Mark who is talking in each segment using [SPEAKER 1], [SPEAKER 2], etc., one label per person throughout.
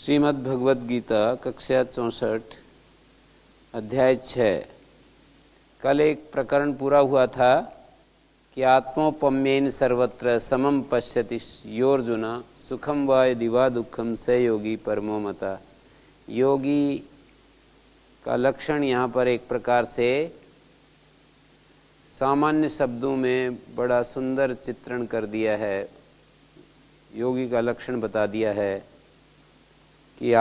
[SPEAKER 1] श्रीमद् भगवद गीता कक्षा 64 अध्याय 6। कल एक प्रकरण पूरा हुआ था कि आत्मोपम्येन सर्वत्र समम पश्यति योर्जुन सुखम वा यदि वा दुखम स योगी परमो मता। योगी का लक्षण यहाँ पर एक प्रकार से सामान्य शब्दों में बड़ा सुंदर चित्रण कर दिया है। योगी का लक्षण बता दिया है कि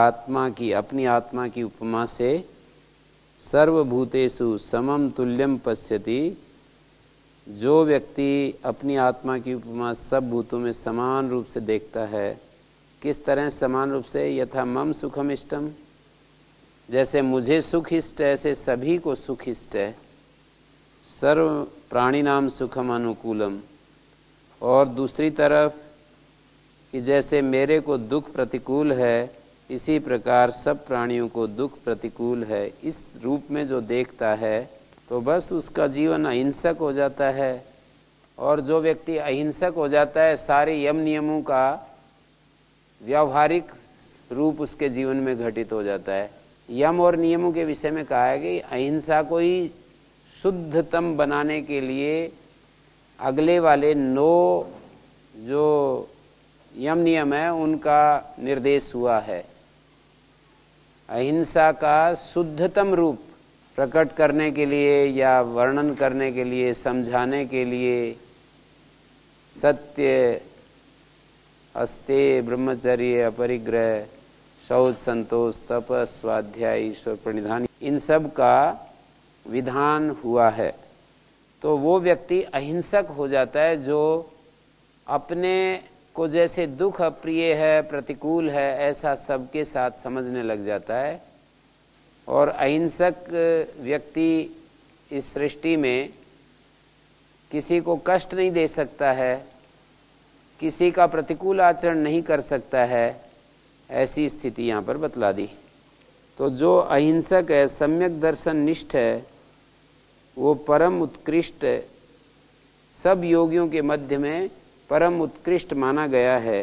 [SPEAKER 1] अपनी आत्मा की उपमा से सर्वभूतेषु समम तुल्यम पश्यति। जो व्यक्ति अपनी आत्मा की उपमा सब भूतों में समान रूप से देखता है। किस तरह समान रूप से? यथा मम सुखम इष्टम, जैसे मुझे सुख इष्ट है ऐसे सभी को सुख इष्ट है। सर्व प्राणिनाम सुखम अनुकूलम। और दूसरी तरफ कि जैसे मेरे को दुख प्रतिकूल है इसी प्रकार सब प्राणियों को दुख प्रतिकूल है। इस रूप में जो देखता है तो बस उसका जीवन अहिंसक हो जाता है। और जो व्यक्ति अहिंसक हो जाता है सारे यम नियमों का व्यावहारिक रूप उसके जीवन में घटित हो जाता है। यम और नियमों के विषय में कहा है कि अहिंसा को ही शुद्धतम बनाने के लिए अगले वाले 9 जो यम नियम है उनका निर्देश हुआ है। अहिंसा का शुद्धतम रूप प्रकट करने के लिए या वर्णन करने के लिए, समझाने के लिए सत्य, अस्तेय, ब्रह्मचर्य, अपरिग्रह, शौच, संतोष, तप, स्वाध्याय, ईश्वर प्रणिधान, इन सब का विधान हुआ है। तो वो व्यक्ति अहिंसक हो जाता है जो अपने को जैसे दुख अप्रिय है, प्रतिकूल है, ऐसा सबके साथ समझने लग जाता है। और अहिंसक व्यक्ति इस सृष्टि में किसी को कष्ट नहीं दे सकता है, किसी का प्रतिकूल आचरण नहीं कर सकता है। ऐसी स्थिति यहाँ पर बतला दी। तो जो अहिंसक है, सम्यक दर्शन निष्ठ है, वो परम उत्कृष्ट, सब योगियों के मध्य में परम उत्कृष्ट माना गया है।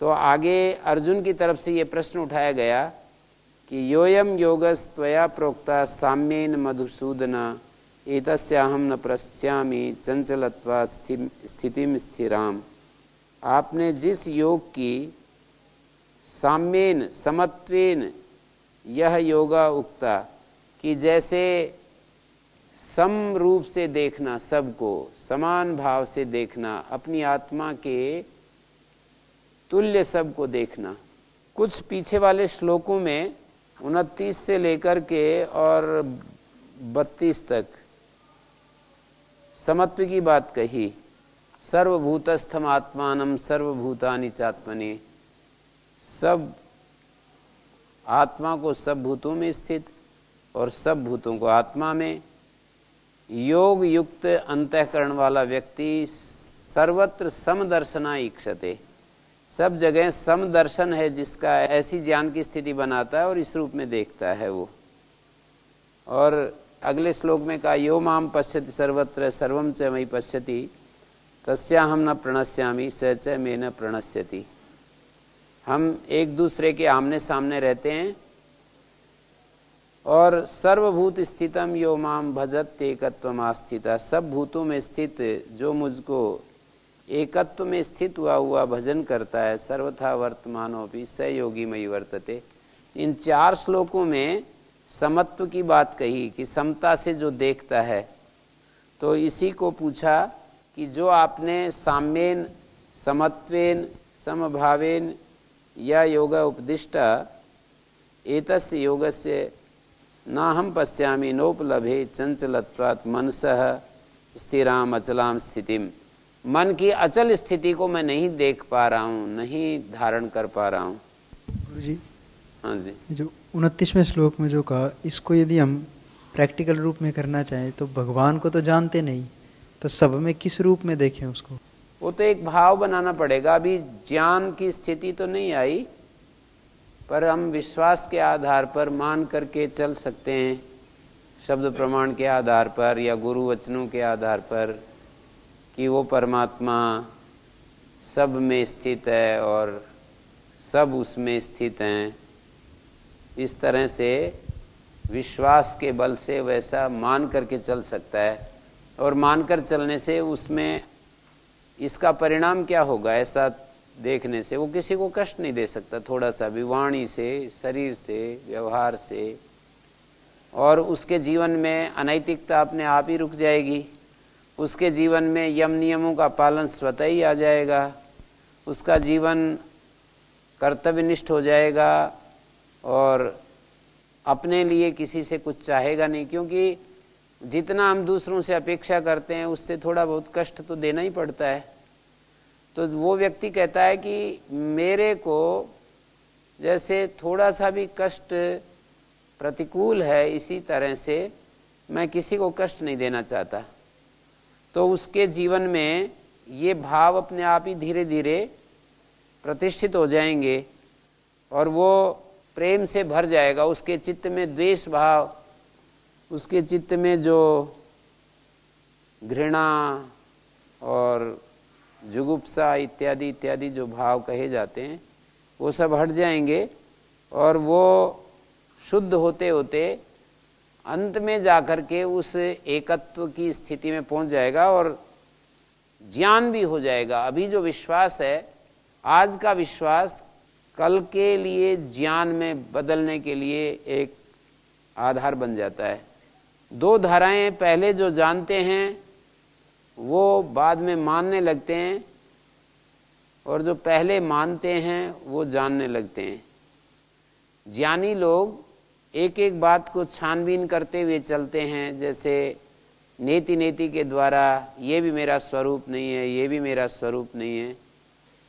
[SPEAKER 1] तो आगे अर्जुन की तरफ से ये प्रश्न उठाया गया कि योयम योगस त्वया प्रोक्ता साम्येन मधुसूदन एतस्याहम न पश्यामि चंचलत्वात् स्थितिम स्थिराम। आपने जिस योग की साम्येन समत्वेन यह योगा उक्ता कि जैसे सम रूप से देखना, सबको समान भाव से देखना, अपनी आत्मा के तुल्य सबको देखना। कुछ पीछे वाले श्लोकों में 29 से लेकर के और 32 तक समत्व की बात कही। सर्वभूतस्थम आत्मानम सर्वभूतानि चात्मनि। सब आत्मा को सब भूतों में स्थित और सब भूतों को आत्मा में। योग युक्त अंतःकरण वाला व्यक्ति सर्वत्र समदर्शना इक्षते। सब जगह समदर्शन है जिसका, ऐसी ज्ञान की स्थिति बनाता है और इस रूप में देखता है वो। और अगले श्लोक में कहा यो माम पश्यति सर्वत्र सर्वम च मयि पश्यति तस्याहम न प्रणश्यामि स च मे न प्रणश्यति। हम एक दूसरे के आमने सामने रहते हैं और सर्वभूत स्थितम यो माम भजत एकत्वम आस्थिता। सब भूतों में स्थित जो मुझको एकत्व में स्थित हुआ भजन करता है, सर्वथा वर्तमानोपि स योगी मयि वर्तते। इन 4 श्लोकों में समत्व की बात कही कि समता से जो देखता है। तो इसी को पूछा कि जो आपने साम्येन समत्वेन समभावेन या योग उपदिष्टा एतस्य योगस्य ना हम पश्यामि नोपलभे चंचलत्वात् मनसः स्थिराम अचलाम स्थितिम। मन की अचल स्थिति को मैं नहीं देख पा रहा हूँ, नहीं धारण कर पा रहा हूँ।
[SPEAKER 2] गुरुजी,
[SPEAKER 1] हाँ जी,
[SPEAKER 2] जो 29वें श्लोक में जो कहा, इसको यदि हम प्रैक्टिकल रूप में करना चाहें तो भगवान को तो जानते नहीं, तो सब में किस रूप में देखें उसको?
[SPEAKER 1] वो तो एक भाव बनाना पड़ेगा। अभी ज्ञान की स्थिति तो नहीं आई, पर हम विश्वास के आधार पर मान करके चल सकते हैं, शब्द प्रमाण के आधार पर या गुरु वचनों के आधार पर, कि वो परमात्मा सब में स्थित है और सब उसमें स्थित हैं। इस तरह से विश्वास के बल से वैसा मान करके चल सकता है, और मानकर चलने से उसमें इसका परिणाम क्या होगा, ऐसा देखने से वो किसी को कष्ट नहीं दे सकता थोड़ा सा भी, वाणी से, शरीर से, व्यवहार से, और उसके जीवन में अनैतिकता अपने आप ही रुक जाएगी। उसके जीवन में यम नियमों का पालन स्वतः ही आ जाएगा। उसका जीवन कर्तव्यनिष्ठ हो जाएगा और अपने लिए किसी से कुछ चाहेगा नहीं, क्योंकि जितना हम दूसरों से अपेक्षा करते हैं उससे थोड़ा बहुत कष्ट तो देना ही पड़ता है। तो वो व्यक्ति कहता है कि मेरे को जैसे थोड़ा सा भी कष्ट प्रतिकूल है, इसी तरह से मैं किसी को कष्ट नहीं देना चाहता। तो उसके जीवन में ये भाव अपने आप ही धीरे धीरे प्रतिष्ठित हो जाएंगे और वो प्रेम से भर जाएगा। उसके चित्त में द्वेष भाव, उसके चित्त में जो घृणा और जुगुप्सा इत्यादि इत्यादि जो भाव कहे जाते हैं वो सब हट जाएंगे, और वो शुद्ध होते होते अंत में जाकर के उस एकत्व की स्थिति में पहुंच जाएगा और ज्ञान भी हो जाएगा। अभी जो विश्वास है, आज का विश्वास कल के लिए ज्ञान में बदलने के लिए एक आधार बन जाता है। दो धाराएं, पहले जो जानते हैं वो बाद में मानने लगते हैं, और जो पहले मानते हैं वो जानने लगते हैं। ज्ञानी लोग एक एक बात को छानबीन करते हुए चलते हैं, जैसे नेति नेति के द्वारा ये भी मेरा स्वरूप नहीं है, ये भी मेरा स्वरूप नहीं है।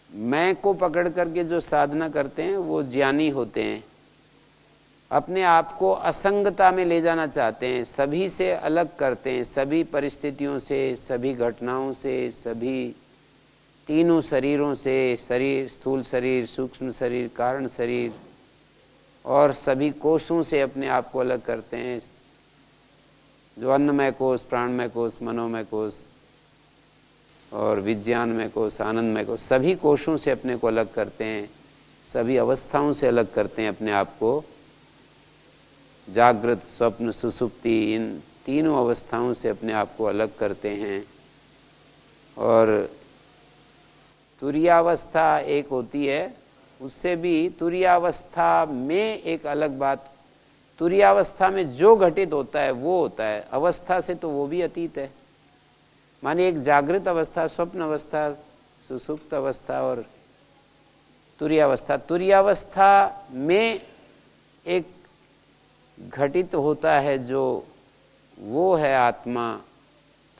[SPEAKER 1] मैं को पकड़ करके जो साधना करते हैं वो ज्ञानी होते हैं। अपने आप को असंगता में ले जाना चाहते हैं, सभी से अलग करते हैं, सभी परिस्थितियों से, सभी घटनाओं से, सभी तीनों शरीरों से, शरीर, स्थूल शरीर, सूक्ष्म शरीर, कारण शरीर, और सभी कोशों से अपने आप को अलग करते हैं। जो अन्नमय कोश, प्राणमय कोश, मनोमय कोश और विज्ञानमय कोश, आनंदमय कोश, सभी कोशों से अपने को अलग करते हैं, सभी अवस्थाओं से अलग करते हैं अपने आप को। जागृत, स्वप्न, सुसुप्ति, इन तीनों अवस्थाओं से अपने आप को अलग करते हैं। और तुरीयावस्था एक होती है, उससे भी तुरीयावस्था में एक अलग बात, तुरीयावस्था में जो घटित होता है वो होता है, अवस्था से तो वो भी अतीत है। माने एक जागृत अवस्था, स्वप्न अवस्था, सुसुप्त अवस्था और तुरीयावस्था। तुरीयावस्था में एक घटित होता है जो वो है आत्मा,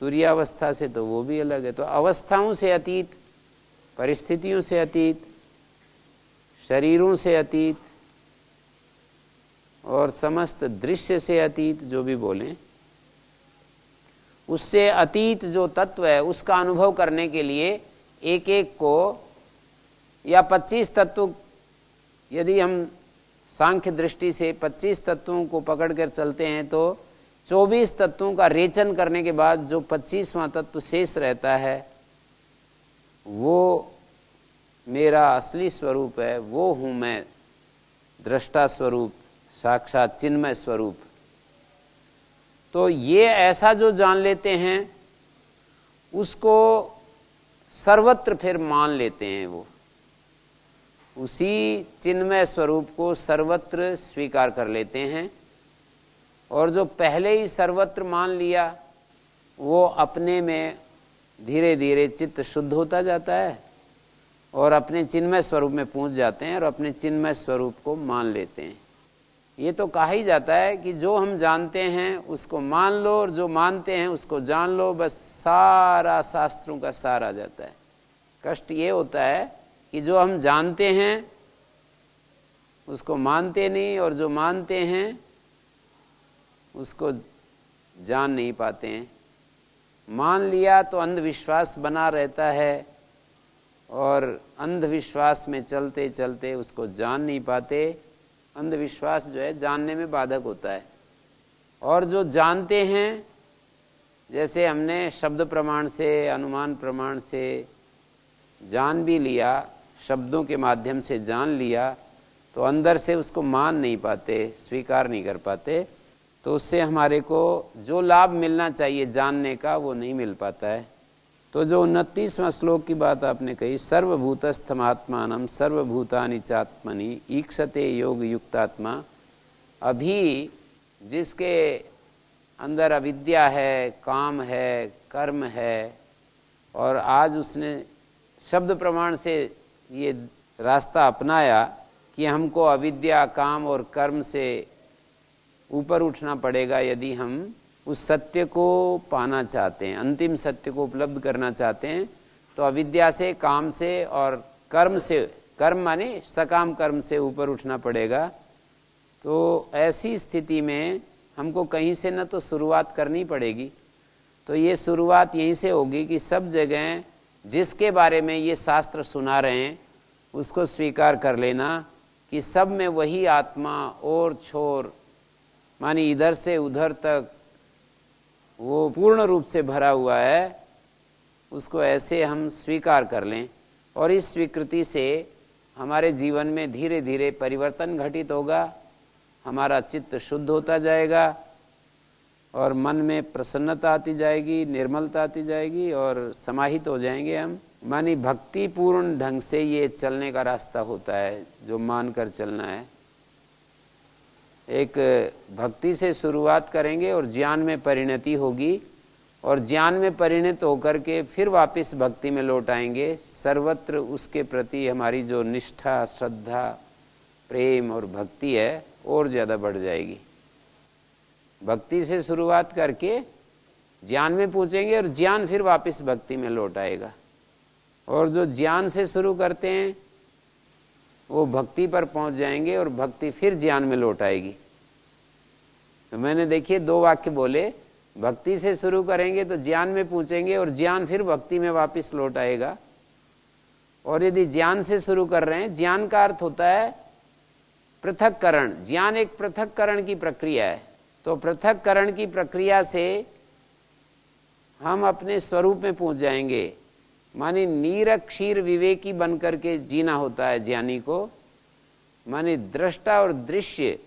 [SPEAKER 1] तुरीयावस्था से तो वो भी अलग है। तो अवस्थाओं से अतीत, परिस्थितियों से अतीत, शरीरों से अतीत और समस्त दृश्य से अतीत, जो भी बोलें, उससे अतीत जो तत्व है उसका अनुभव करने के लिए एक एक को, या 25 तत्व, यदि हम सांख्य दृष्टि से 25 तत्वों को पकड़ कर चलते हैं तो 24 तत्वों का रेचन करने के बाद जो 25वां तत्व शेष रहता है वो मेरा असली स्वरूप है, वो हूँ मैं, दृष्टा स्वरूप, साक्षात चिन्मय स्वरूप। तो ये ऐसा जो जान लेते हैं उसको सर्वत्र फिर मान लेते हैं, वो उसी चिन्मय स्वरूप को सर्वत्र स्वीकार कर लेते हैं। और जो पहले ही सर्वत्र मान लिया वो अपने में धीरे धीरे चित्त शुद्ध होता जाता है और अपने चिन्मय स्वरूप में पहुंच जाते हैं और अपने चिन्मय स्वरूप को मान लेते हैं। ये तो कहा ही जाता है कि जो हम जानते हैं उसको मान लो और जो मानते हैं उसको जान लो, बस सारा शास्त्रों का सार आ जाता है। कष्ट ये होता है कि जो हम जानते हैं उसको मानते नहीं, और जो मानते हैं उसको जान नहीं पाते हैं। मान लिया तो अंधविश्वास बना रहता है, और अंधविश्वास में चलते चलते उसको जान नहीं पाते। अंधविश्वास जो है जानने में बाधक होता है। और जो जानते हैं, जैसे हमने शब्द प्रमाण से, अनुमान प्रमाण से जान भी लिया, शब्दों के माध्यम से जान लिया तो अंदर से उसको मान नहीं पाते, स्वीकार नहीं कर पाते, तो उससे हमारे को जो लाभ मिलना चाहिए जानने का वो नहीं मिल पाता है। तो जो 29वां श्लोक की बात आपने कही, सर्वभूतस्थमात्मानं सर्वभूतानि चात्मनि ईक्षते योग युक्तात्मा, अभी जिसके अंदर अविद्या है, काम है, कर्म है, और आज उसने शब्द प्रमाण से ये रास्ता अपनाया कि हमको अविद्या, काम और कर्म से ऊपर उठना पड़ेगा यदि हम उस सत्य को पाना चाहते हैं, अंतिम सत्य को उपलब्ध करना चाहते हैं, तो अविद्या से, काम से और कर्म से, कर्म माने सकाम कर्म से ऊपर उठना पड़ेगा। तो ऐसी स्थिति में हमको कहीं से न तो शुरुआत करनी पड़ेगी। तो ये शुरुआत यहीं से होगी कि सब जगह जिसके बारे में ये शास्त्र सुना रहे हैं उसको स्वीकार कर लेना कि सब में वही आत्मा और छोर मानी इधर से उधर तक वो पूर्ण रूप से भरा हुआ है, उसको ऐसे हम स्वीकार कर लें। और इस स्वीकृति से हमारे जीवन में धीरे धीरे परिवर्तन घटित होगा, हमारा चित्त शुद्ध होता जाएगा और मन में प्रसन्नता आती जाएगी, निर्मलता आती जाएगी और समाहित हो जाएंगे हम। मानी भक्ति पूर्ण ढंग से ये चलने का रास्ता होता है जो मानकर चलना है। एक भक्ति से शुरुआत करेंगे और ज्ञान में परिणति होगी, और ज्ञान में परिणत होकर के फिर वापस भक्ति में लौट आएंगे। सर्वत्र उसके प्रति हमारी जो निष्ठा, श्रद्धा, प्रेम और भक्ति है और ज़्यादा बढ़ जाएगी। भक्ति से शुरुआत करके ज्ञान में पहुँचेंगे और ज्ञान फिर वापस भक्ति में लौट आएगा। और जो ज्ञान से शुरू करते हैं वो भक्ति पर पहुंच जाएंगे और भक्ति फिर ज्ञान में लौट आएगी। तो मैंने देखिए 2 वाक्य बोले, भक्ति से शुरू करेंगे तो ज्ञान में पहुंचेंगे और ज्ञान फिर भक्ति में वापस लौट आएगा। और यदि ज्ञान से शुरू कर रहे हैं, ज्ञान का अर्थ होता है पृथक्करण। ज्ञान एक पृथक्करण की प्रक्रिया है। तो पृथक्करण की प्रक्रिया से हम अपने स्वरूप में पहुंच जाएंगे। माने नीर क्षीर विवेकी बन करके जीना होता है ज्ञानी को। माने दृष्टा और दृश्य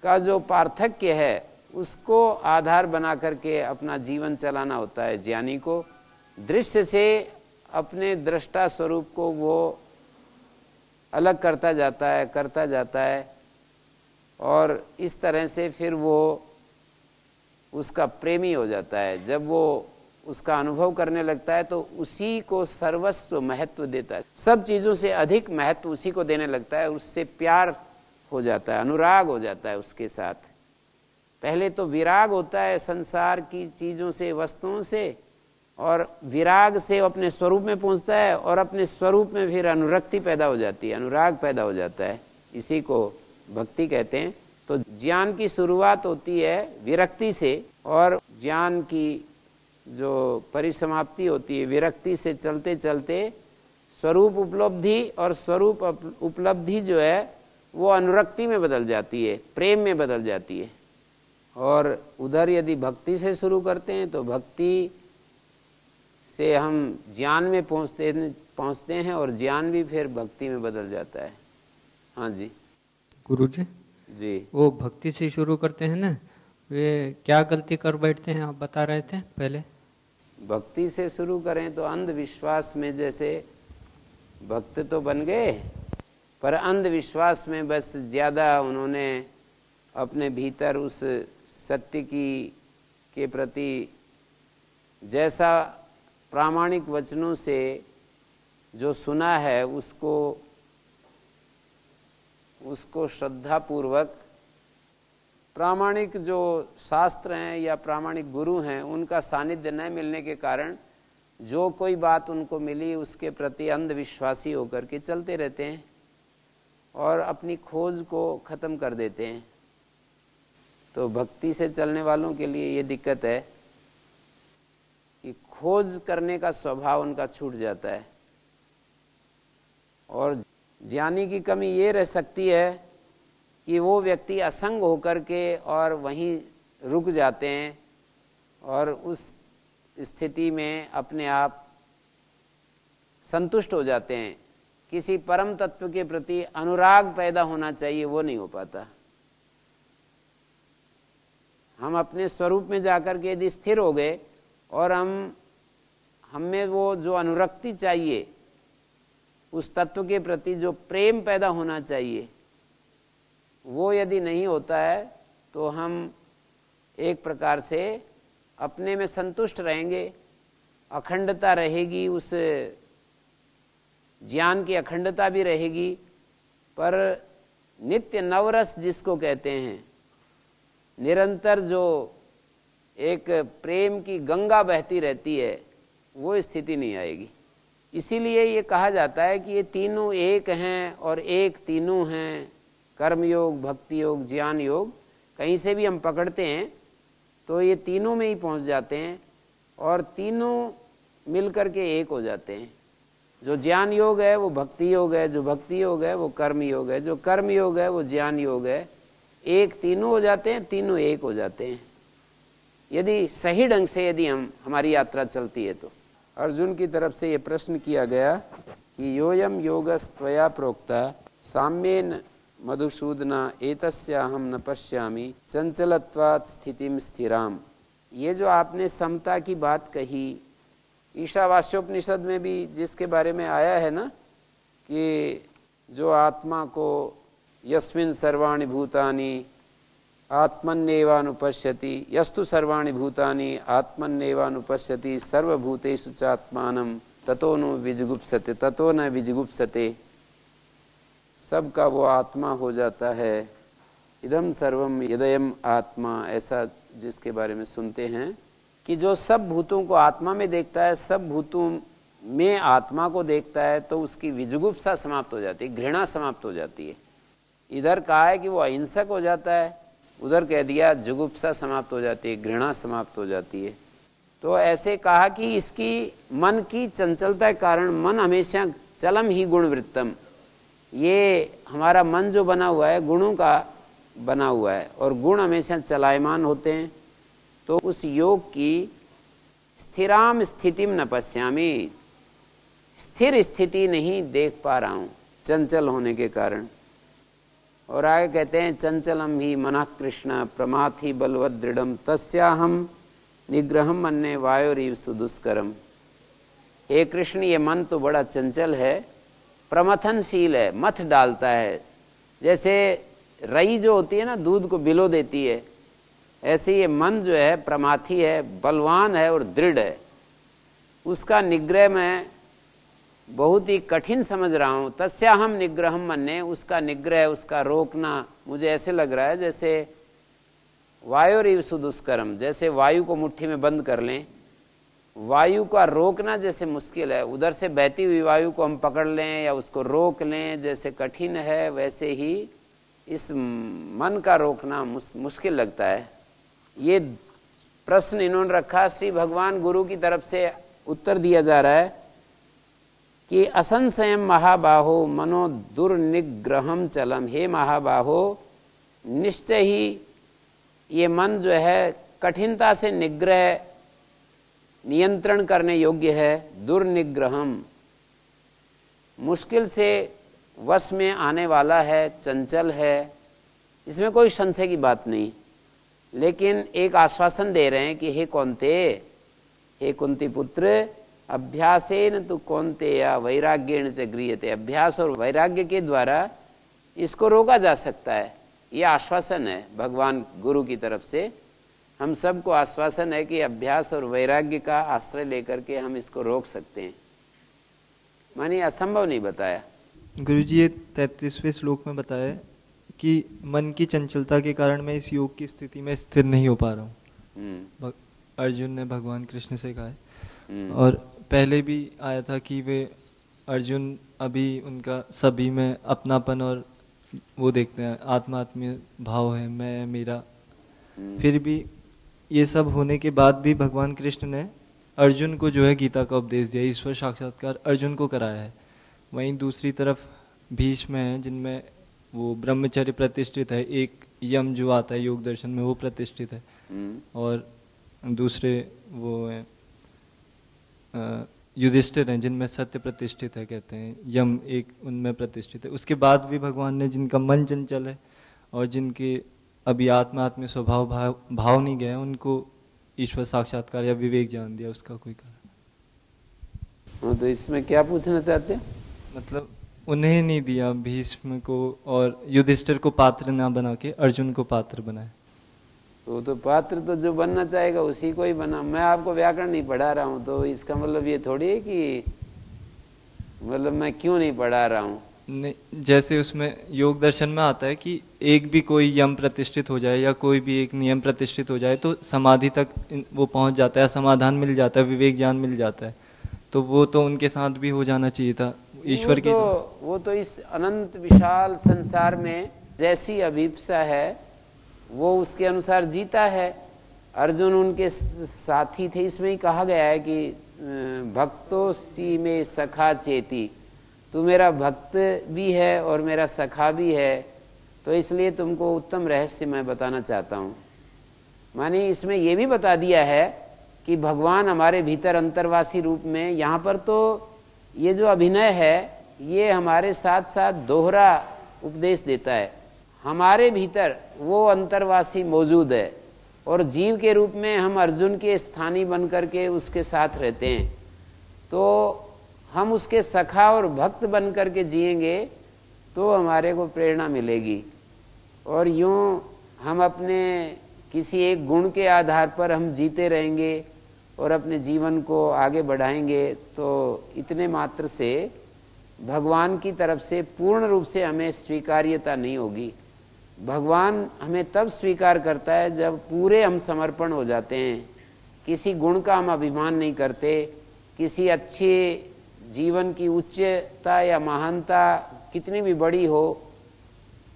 [SPEAKER 1] का जो पार्थक्य है उसको आधार बना करके अपना जीवन चलाना होता है ज्ञानी को। दृश्य से अपने दृष्टा स्वरूप को वो अलग करता जाता है और इस तरह से फिर वो उसका प्रेमी हो जाता है। जब वो उसका अनुभव करने लगता है तो उसी को सर्वस्व महत्व देता है, सब चीज़ों से अधिक महत्व उसी को देने लगता है, उससे प्यार हो जाता है, अनुराग हो जाता है उसके साथ। पहले तो विराग होता है संसार की चीज़ों से, वस्तुओं से, और विराग से अपने स्वरूप में पहुंचता है और अपने स्वरूप में फिर अनुरक्ति पैदा हो जाती है, अनुराग पैदा हो जाता है। इसी को भक्ति कहते हैं। तो ज्ञान की शुरुआत होती है विरक्ति से और ज्ञान की जो परिसमाप्ति होती है विरक्ति से चलते चलते स्वरूप उपलब्धि, और स्वरूप उपलब्धि जो है वो अनुरक्ति में बदल जाती है, प्रेम में बदल जाती है। और उधर यदि भक्ति से शुरू करते हैं तो भक्ति से हम ज्ञान में पहुंचते हैं और ज्ञान भी फिर भक्ति में बदल जाता है। हाँ जी
[SPEAKER 3] गुरुजी
[SPEAKER 1] जी,
[SPEAKER 3] वो भक्ति से शुरू करते हैं ना, वे क्या गलती कर बैठते हैं आप बता रहे थे पहले।
[SPEAKER 1] भक्ति से शुरू करें तो अंधविश्वास में, जैसे भक्त तो बन गए पर अंधविश्वास में बस ज़्यादा उन्होंने अपने भीतर उस सत्य के प्रति जैसा प्रामाणिक वचनों से जो सुना है उसको श्रद्धापूर्वक, प्रामाणिक जो शास्त्र हैं या प्रामाणिक गुरु हैं उनका सानिध्य न मिलने के कारण जो कोई बात उनको मिली उसके प्रति अंधविश्वासी होकर के चलते रहते हैं और अपनी खोज को ख़त्म कर देते हैं। तो भक्ति से चलने वालों के लिए ये दिक्कत है कि खोज करने का स्वभाव उनका छूट जाता है। और ज्ञानी की कमी ये रह सकती है कि वो व्यक्ति असंग होकर के और वहीं रुक जाते हैं और उस स्थिति में अपने आप संतुष्ट हो जाते हैं, किसी परम तत्व के प्रति अनुराग पैदा होना चाहिए, वो नहीं हो पाता। हम अपने स्वरूप में जाकर के यदि स्थिर हो गए और हमें वो जो अनुरक्ति चाहिए, उस तत्व के प्रति जो प्रेम पैदा होना चाहिए, वो यदि नहीं होता है तो हम एक प्रकार से अपने में संतुष्ट रहेंगे, अखंडता रहेगी, उस ज्ञान की अखंडता भी रहेगी, पर नित्य नवरस जिसको कहते हैं, निरंतर जो एक प्रेम की गंगा बहती रहती है, वो स्थिति नहीं आएगी। इसीलिए ये कहा जाता है कि ये तीनों एक हैं और एक तीनों हैं, कर्मयोग, भक्ति योग, ज्ञान योग। कहीं से भी हम पकड़ते हैं तो ये तीनों में ही पहुंच जाते हैं और तीनों मिलकर के एक हो जाते हैं। जो ज्ञान योग है वो भक्ति योग है, जो भक्ति योग है वो कर्म योग है, जो कर्म योग है वो ज्ञान योग है। एक तीनों हो जाते हैं, तीनों एक हो जाते हैं यदि सही ढंग से यदि हमारी यात्रा चलती है तो। अर्जुन की तरफ से ये प्रश्न किया गया कि योयम योगस्त्वया प्रोक्ता साम्येन मधुसूदना एतस्याहम न पश्यामि चंचलत्वात् स्थितिम स्थिराम। ये जो आपने समता की बात कही, ईशावास्योपनिषद में भी जिसके बारे में आया है ना कि जो आत्मा को यस्मिन् सर्वाणि भूतानि आत्मन्नेवानुपश्यति, यस्तु सर्वाणि भूतानि आत्मन्नेवानुपश्यति सर्वभूतेषु चात्मानं ततो न विजुगुप्सते, ततो न विजुगुप्सते, सबका वो आत्मा हो जाता है। इदम सर्वम यदयम आत्मा, ऐसा जिसके बारे में सुनते हैं कि जो सब भूतों को आत्मा में देखता है, सब भूतों में आत्मा को देखता है, तो उसकी विजुगुप्सा समाप्त हो जाती है, घृणा समाप्त हो जाती है। इधर कहा है कि वो अहिंसक हो जाता है, उधर कह दिया जुगुप्सा समाप्त हो जाती है, घृणा समाप्त हो जाती है। तो ऐसे कहा कि इसकी मन की चंचलता के कारण, मन हमेशा चलम ही गुणवृत्तम, ये हमारा मन जो बना हुआ है गुणों का बना हुआ है और गुण हमेशा चलायमान होते हैं। तो उस योग की स्थिराम स्थितिम न पश्यामि, स्थिर स्थिति नहीं देख पा रहा हूँ चंचल होने के कारण। और आगे कहते हैं चंचलम ही मनः कृष्ण प्रमाथि बलवद दृढ़म तस्याहम निग्रहम मन्ने वायोरीव सुदुष्करम। हे कृष्ण, ये मन तो बड़ा चंचल है, प्रमथनशील है, मथ डालता है। जैसे रई जो होती है ना, दूध को बिलो देती है, ऐसे ये मन जो है प्रमाथी है, बलवान है और दृढ़ है। उसका निग्रह मैं बहुत ही कठिन समझ रहा हूँ। तस्याहम निग्रहम मन्ने, उसका निग्रह, उसका रोकना मुझे ऐसे लग रहा है जैसे वायोरीव सुदुष्करम, जैसे वायु को मुट्ठी में बंद कर लें, वायु का रोकना जैसे मुश्किल है, उधर से बहती हुई वायु को हम पकड़ लें या उसको रोक लें जैसे कठिन है, वैसे ही इस मन का रोकना मुश्किल लगता है। ये प्रश्न इन्होंने रखा, श्री भगवान गुरु की तरफ से उत्तर दिया जा रहा है कि असंशयम महाबाहो मनो दुर्निग्रहम चलम। हे महाबाहो, निश्चय ही ये मन जो है कठिनता से निग्रह, नियंत्रण करने योग्य है। दुर्निग्रहम, मुश्किल से वश में आने वाला है, चंचल है, इसमें कोई संशय की बात नहीं। लेकिन एक आश्वासन दे रहे हैं कि हे कौन्ते, हे कुंती पुत्र, अभ्यासेन तु कौन्तेय वैराग्येण च गृह्यते। अभ्यास और वैराग्य के द्वारा इसको रोका जा सकता है। ये आश्वासन है भगवान गुरु की तरफ से। हम सबको आश्वासन है कि अभ्यास और वैराग्य का आश्रय लेकर के हम इसको रोक सकते हैं। मानिए असंभव नहीं बताया।
[SPEAKER 4] गुरुजी, ये 33वें श्लोक में बताया है कि मन की चंचलता के कारण मैं इस योग की स्थिति में स्थिर नहीं हो पा रहा हूँ। अर्जुन ने भगवान कृष्ण से कहा है। और पहले भी आया था कि वे अर्जुन अभी उनका सभी में अपनापन और वो देखते हैं, आत्मात्मीय भाव है, मैं मेरा। फिर भी ये सब होने के बाद भी भगवान कृष्ण ने अर्जुन को जो है गीता का उपदेश दिया, ईश्वर साक्षात्कार अर्जुन को कराया है। वहीं दूसरी तरफ भीष्म है जिनमें वो ब्रह्मचर्य प्रतिष्ठित है, एक यम जो आता है योग दर्शन में वो प्रतिष्ठित है, और दूसरे वो है युधिष्ठिर हैं जिनमें सत्य प्रतिष्ठित है, कहते हैं यम एक उनमें प्रतिष्ठित है, उसके बाद भी भगवान ने जिनका मन चंचल है और जिनके अभी आत्म स्वभाव भाव नहीं गए उनको ईश्वर साक्षात्कार या विवेक ज्ञान दिया, उसका कोई कारण?
[SPEAKER 1] तो इसमें क्या पूछना चाहते हैं?
[SPEAKER 4] मतलब उन्हें नहीं दिया, भीष्म को और युधिष्ठिर को पात्र ना बना के अर्जुन को पात्र बनाए।
[SPEAKER 1] तो पात्र तो जो बनना चाहेगा उसी को ही बना। मैं आपको व्याकरण नहीं पढ़ा रहा हूँ तो इसका मतलब ये थोड़ी है कि मतलब मैं क्यों नहीं पढ़ा रहा हूँ।
[SPEAKER 4] नहीं, जैसे उसमें योग दर्शन में आता है कि एक भी कोई यम प्रतिष्ठित हो जाए या कोई भी एक नियम प्रतिष्ठित हो जाए तो समाधि तक वो पहुंच जाता है, समाधान मिल जाता है, विवेक ज्ञान मिल जाता है, तो वो तो उनके साथ भी हो जाना चाहिए था ईश्वर की।
[SPEAKER 1] वो तो इस अनंत विशाल संसार में जैसी अभिप्सा है वो उसके अनुसार जीता है। अर्जुन उनके साथी थे, इसमें ही कहा गया है कि भक्तो सी में सखा चेती, तू मेरा भक्त भी है और मेरा सखा भी है, तो इसलिए तुमको उत्तम रहस्य मैं बताना चाहता हूँ। माने इसमें यह भी बता दिया है कि भगवान हमारे भीतर अंतर्वासी रूप में, यहाँ पर तो ये जो अभिनय है ये हमारे साथ साथ दोहरा उपदेश देता है। हमारे भीतर वो अंतर्वासी मौजूद है और जीव के रूप में हम अर्जुन के स्थानी बन करके उसके साथ रहते हैं, तो हम उसके सखा और भक्त बन करके जिएंगे तो हमारे को प्रेरणा मिलेगी। और यूँ हम अपने किसी एक गुण के आधार पर हम जीते रहेंगे और अपने जीवन को आगे बढ़ाएंगे तो इतने मात्र से भगवान की तरफ से पूर्ण रूप से हमें स्वीकार्यता नहीं होगी। भगवान हमें तब स्वीकार करता है जब पूरे हम समर्पण हो जाते हैं, किसी गुण का हम अभिमान नहीं करते, किसी अच्छे जीवन की उच्चता या महानता कितनी भी बड़ी हो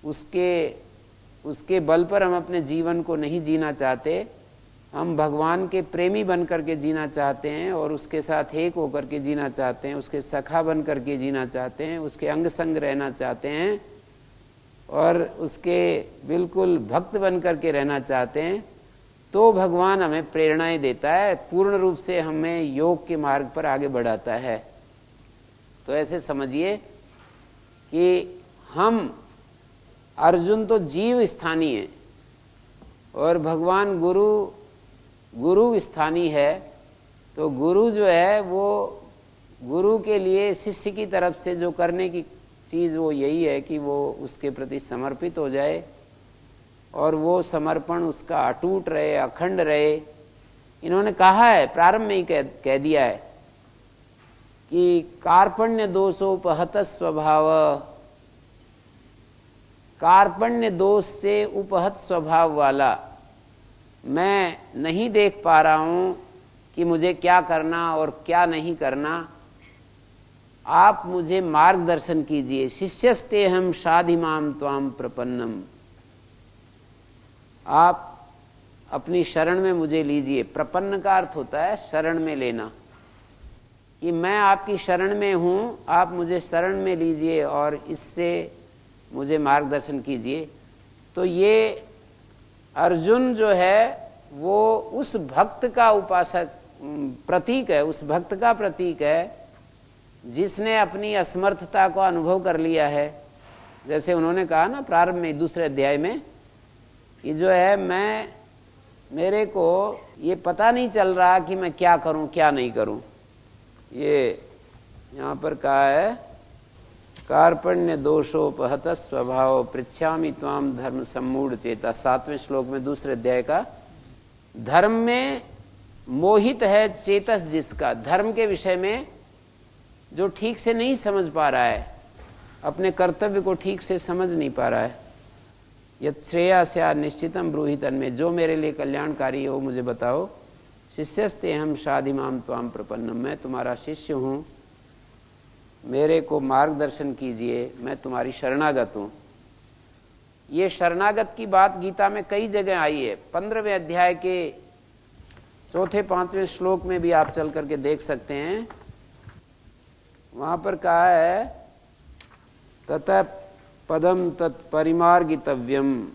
[SPEAKER 1] उसके बल पर हम अपने जीवन को नहीं जीना चाहते। हम भगवान के प्रेमी बन करके जीना चाहते हैं और उसके साथ एक होकर के जीना चाहते हैं, उसके सखा बन करके जीना चाहते हैं, उसके अंग संग रहना चाहते हैं और उसके बिल्कुल भक्त बन करके रहना चाहते हैं। तो भगवान हमें प्रेरणाएं देता है, पूर्ण रूप से हमें योग के मार्ग पर आगे बढ़ाता है। तो ऐसे समझिए कि हम अर्जुन तो जीव स्थानीय है और भगवान गुरु स्थानीय है। तो गुरु जो है वो गुरु के लिए शिष्य की तरफ से जो करने की चीज़ वो यही है कि वो उसके प्रति समर्पित हो जाए और वो समर्पण उसका अटूट रहे, अखंड रहे। इन्होंने कहा है, प्रारंभ में ही कह दिया है कि कार्पण्य दोषोपहत स्वभाव, कार्पण्य दोष से उपहत स्वभाव वाला मैं नहीं देख पा रहा हूं कि मुझे क्या करना और क्या नहीं करना, आप मुझे मार्गदर्शन कीजिए। शिष्यस्ते हम शाधिमाम त्वाम प्रपन्नम, आप अपनी शरण में मुझे लीजिए। प्रपन्न का अर्थ होता है शरण में लेना, कि मैं आपकी शरण में हूं, आप मुझे शरण में लीजिए और इससे मुझे मार्गदर्शन कीजिए। तो ये अर्जुन जो है वो उस भक्त का उपासक प्रतीक है, उस भक्त का प्रतीक है जिसने अपनी असमर्थता को अनुभव कर लिया है। जैसे उन्होंने कहा ना प्रारंभ में दूसरे अध्याय में कि जो है मेरे को ये पता नहीं चल रहा कि मैं क्या करूं क्या नहीं करूं। ये यहाँ पर कहा है कार्पण्य दोषोपहत स्वभाव पृच्छामि त्वाम धर्म सम्मूढ़ चेता, 7वें श्लोक में दूसरे अध्याय का। धर्म में मोहित है चेतस जिसका, धर्म के विषय में जो ठीक से नहीं समझ पा रहा है, अपने कर्तव्य को ठीक से समझ नहीं पा रहा है। यत् श्रेयस्या निश्चितम ब्रूहितन में, जो मेरे लिए कल्याणकारी हो मुझे बताओ। शिष्यस्ते हम शाधिमाम त्वाम प्रपन्नम, मैं तुम्हारा शिष्य हूँ, मेरे को मार्गदर्शन कीजिए, मैं तुम्हारी शरणागत हूँ। ये शरणागत की बात गीता में कई जगह आई है। 15वें अध्याय के 4-5वें श्लोक में भी आप चल करके देख सकते हैं। वहां पर कहा है ततः पदम तत्परिमार्गितव्यम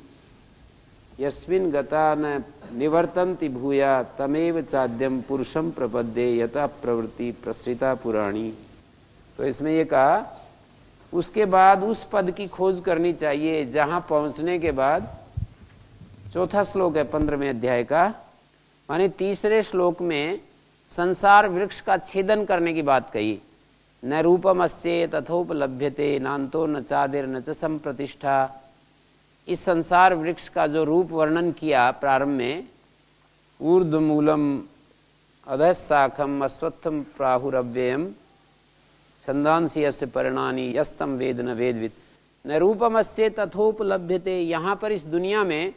[SPEAKER 1] यस्मिन् गता न निवर्तन्ति भूया तमेव चाद्यम पुरुषम प्रपद्ये यथा प्रवृत्ति प्रसृता पुराणी। तो इसमें ये कहा उसके बाद उस पद की खोज करनी चाहिए जहां पहुंचने के बाद, चौथा श्लोक है 15वें अध्याय का, माने तीसरे श्लोक में संसार वृक्ष का छेदन करने की बात कही। न रूपमस्य तथोपलभ्यते नान्तो न चादिर न च संप्रतिष्ठा। इस संसार वृक्ष का जो रूप वर्णन किया प्रारंभ में, ऊर्ध्वमूलम अधःशाखम अश्वत्थम प्राहुरव्ययम छंदांसि यस्य पर्णानि यस्तम वेद न वेदवित्। न रूपमस्य तथोपलभ्यते। यहाँ पर इस दुनिया में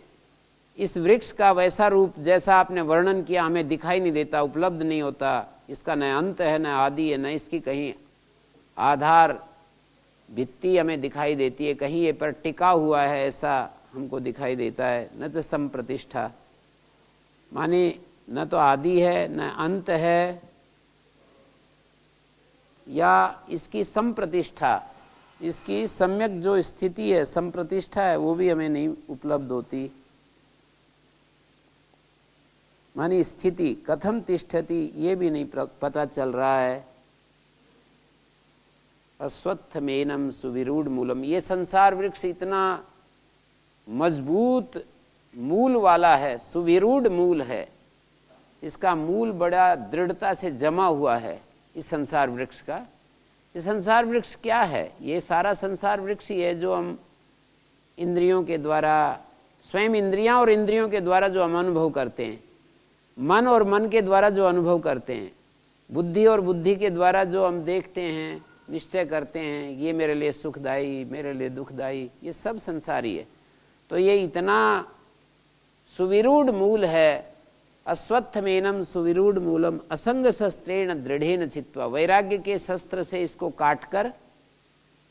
[SPEAKER 1] इस वृक्ष का वैसा रूप जैसा आपने वर्णन किया हमें दिखाई नहीं देता, उपलब्ध नहीं होता। इसका न अंत है न आदि है, न इसकी कहीं आधार भित्ति हमें दिखाई देती है, कहीं ये पर टिका हुआ है ऐसा हमको दिखाई देता है। न च संप्रतिष्ठा, माने न तो आदि है न अंत है, या इसकी संप्रतिष्ठा, इसकी सम्यक जो स्थिति है, संप्रतिष्ठा है, वो भी हमें नहीं उपलब्ध होती। मानी स्थिति कथम तिष्ठति ये भी नहीं पता चल रहा है। अश्वत्थमेनम सुविरूढ़ मूलम, ये संसार वृक्ष इतना मजबूत मूल वाला है, सुविरूढ़ मूल है, इसका मूल बड़ा दृढ़ता से जमा हुआ है इस संसार वृक्ष का। ये संसार वृक्ष क्या है? ये सारा संसार वृक्ष ही है जो हम इंद्रियों के द्वारा, स्वयं इंद्रियां और इंद्रियों के द्वारा जो हम अनुभव करते हैं, मन और मन के द्वारा जो अनुभव करते हैं, बुद्धि और बुद्धि के द्वारा जो हम देखते हैं, निश्चय करते हैं, ये मेरे लिए सुखदायी, मेरे लिए दुखदायी, ये सब संसारी है। तो ये इतना सुविरूढ़ मूल है। अश्वत्थमेनम सुविरूढ़ मूलम असंग शस्त्रेण दृढ़ेन चित्वा। वैराग्य के शस्त्र से इसको काटकर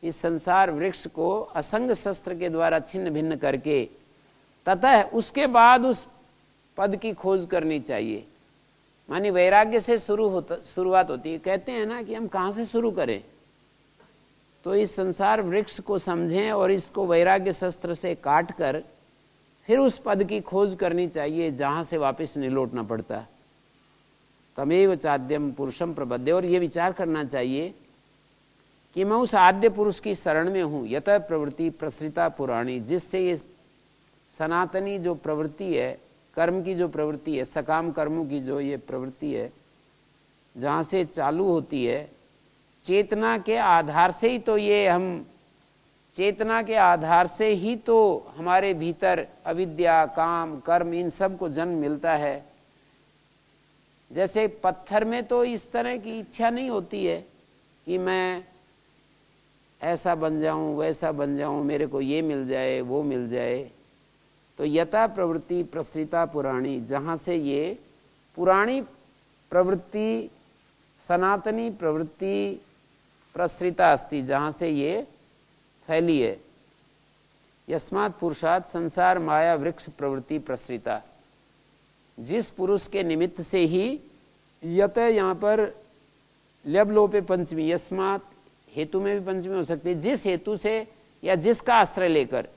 [SPEAKER 1] इस संसार वृक्ष को असंग शस्त्र के द्वारा छिन्न भिन्न करके ततः उसके बाद उस पद की खोज करनी चाहिए। मानी वैराग्य से शुरुआत होती है। कहते हैं ना कि हम कहाँ से शुरू करें, तो इस संसार वृक्ष को समझें और इसको वैराग्य शस्त्र से काट कर फिर उस पद की खोज करनी चाहिए जहां से वापस नहीं लौटना पड़ता। तमेव चाद्यम पुरुषम प्रपद्ये। और ये विचार करना चाहिए कि मैं उस आद्य पुरुष की शरण में हूँ। यतः प्रवृत्ति प्रसृता पुराणी, जिससे ये सनातनी जो प्रवृत्ति है, कर्म की जो प्रवृत्ति है, सकाम कर्मों की जो ये प्रवृत्ति है, जहाँ से चालू होती है, चेतना के आधार से ही तो ये हम, चेतना के आधार से ही तो हमारे भीतर अविद्या, काम, कर्म, इन सब को जन्म मिलता है। जैसे पत्थर में तो इस तरह की इच्छा नहीं होती है कि मैं ऐसा बन जाऊं, वैसा बन जाऊं, मेरे को ये मिल जाए, वो मिल जाए। तो यथा प्रवृत्ति प्रसृता पुराणी, जहाँ से ये पुरानी प्रवृत्ति, सनातनी प्रवृत्ति प्रसृता अस्ति, जहाँ से ये फैली है। यस्मात् पुरुषात् संसार माया वृक्ष प्रवृत्ति प्रसृता। जिस पुरुष के निमित्त से ही यत, यहाँ पर ल्यब लोपे पंचमी, यस्मात् हेतु में भी पंचमी हो सकती है। जिस हेतु से या जिसका आश्रय लेकर,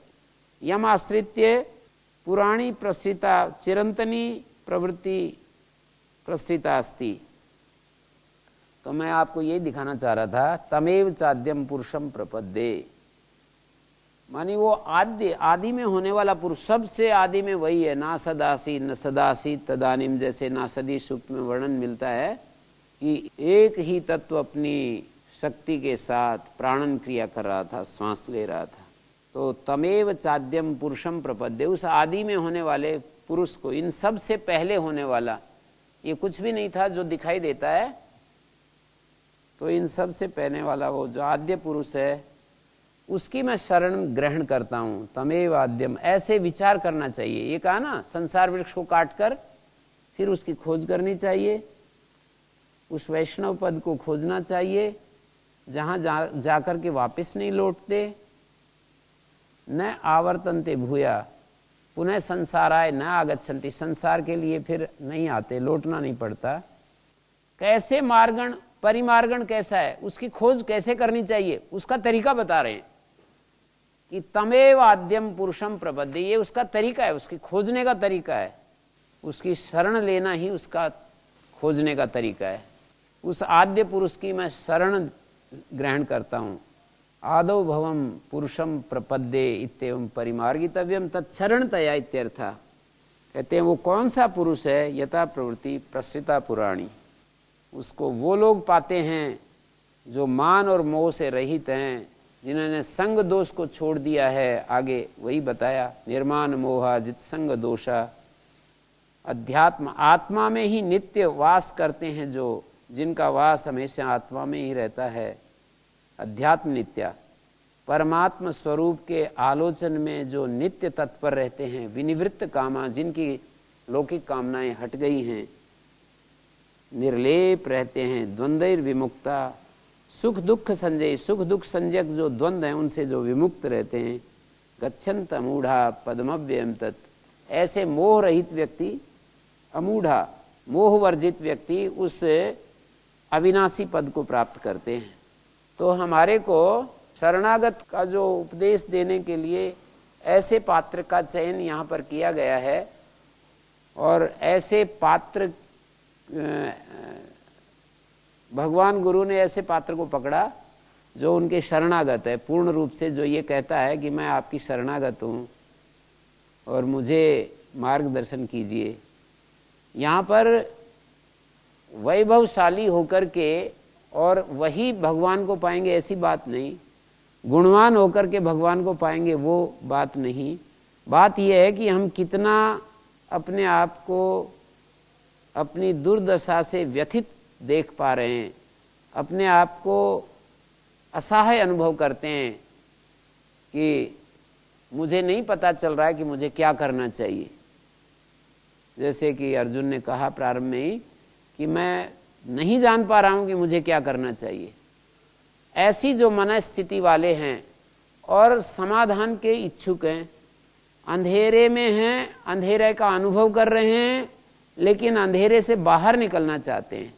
[SPEAKER 1] यम आश्रित्य पुराणी प्रसृता चिरंतनी प्रवृत्ति प्रसृता अस्ति। तो मैं आपको ये दिखाना चाह रहा था, तमेव चाद्यम पुरुषम प्रपद्ये, मानी वो आदि में होने वाला पुरुष, सबसे आदि में वही है। ना सदासी न सदासी तदानिम, जैसे नासदी सूक्त में वर्णन मिलता है कि एक ही तत्व अपनी शक्ति के साथ प्राणन क्रिया कर रहा था, श्वास ले रहा था। तो तमेव चाद्यम पुरुषम प्रपद्ये, उस आदि में होने वाले पुरुष को, इन सब से पहले होने वाला, ये कुछ भी नहीं था जो दिखाई देता है, तो इन सब से पहले वाला वो जो आद्य पुरुष है, उसकी मैं शरण ग्रहण करता हूं। तमेव आद्यम, ऐसे विचार करना चाहिए। ये कहा ना, संसार वृक्ष को काटकर फिर उसकी खोज करनी चाहिए, उस वैष्णव पद को खोजना चाहिए जहां जाकर के वापस नहीं लौटते। न आवर्तन्ते भूया पुनः संसाराय न आगच्छन्ति, संसार के लिए फिर नहीं आते, लौटना नहीं पड़ता। कैसे मार्गण, परिमार्गण कैसा है, उसकी खोज कैसे करनी चाहिए, उसका तरीका बता रहे हैं कि तमेव आद्यम पुरुषम प्रपद्ये। ये उसका तरीका है, उसकी खोजने का तरीका है। उसकी शरण लेना ही उसका खोजने का तरीका है। उस आद्य पुरुष की मैं शरण ग्रहण करता हूँ। आदौ भवम पुरुषम प्रपद्ये इत्येवं परिमार्गितव्यम तत्शरणतया इत्यर्था। कहते हैं वो कौन सा पुरुष है, यथा प्रवृत्ति प्रसृता पुराणी। उसको वो लोग पाते हैं जो मान और मोह से रहित हैं, जिन्होंने संग दोष को छोड़ दिया है। आगे वही बताया, निर्माण मोहा जित संग दोषा। अध्यात्म आत्मा में ही नित्य वास करते हैं, जो जिनका वास हमेशा आत्मा में ही रहता है। अध्यात्म नित्या, परमात्म स्वरूप के आलोचन में जो नित्य तत्पर रहते हैं। विनिवृत्त कामा, जिनकी लौकिक कामनाएं हट गई हैं। निर्लेप रहते हैं, द्वंद्वैर विमुक्ता। सुख दुख संजय, सुख दुख संजयक जो द्वंद्व हैं उनसे जो विमुक्त रहते हैं। गच्छन्त अमूढ़ा पद्मव्ययम तत्। ऐसे मोह रहित व्यक्ति, अमूढ़ा मोह वर्जित व्यक्ति उस अविनाशी पद को प्राप्त करते हैं। तो हमारे को शरणागत का जो उपदेश देने के लिए ऐसे पात्र का चयन यहाँ पर किया गया है, और ऐसे पात्र भगवान गुरु ने ऐसे पात्र को पकड़ा जो उनके शरणागत है, पूर्ण रूप से जो ये कहता है कि मैं आपकी शरणागत हूँ और मुझे मार्गदर्शन कीजिए। यहाँ पर वैभवशाली होकर के और वही भगवान को पाएंगे ऐसी बात नहीं, गुणवान होकर के भगवान को पाएंगे वो बात नहीं। बात यह है कि हम कितना अपने आप को अपनी दुर्दशा से व्यथित देख पा रहे हैं, अपने आप को असहाय अनुभव करते हैं कि मुझे नहीं पता चल रहा है कि मुझे क्या करना चाहिए। जैसे कि अर्जुन ने कहा प्रारंभ में ही कि मैं नहीं जान पा रहा हूं कि मुझे क्या करना चाहिए। ऐसी जो मनस्थिति वाले हैं और समाधान के इच्छुक हैं, अंधेरे में हैं, अंधेरे का अनुभव कर रहे हैं, लेकिन अंधेरे से बाहर निकलना चाहते हैं,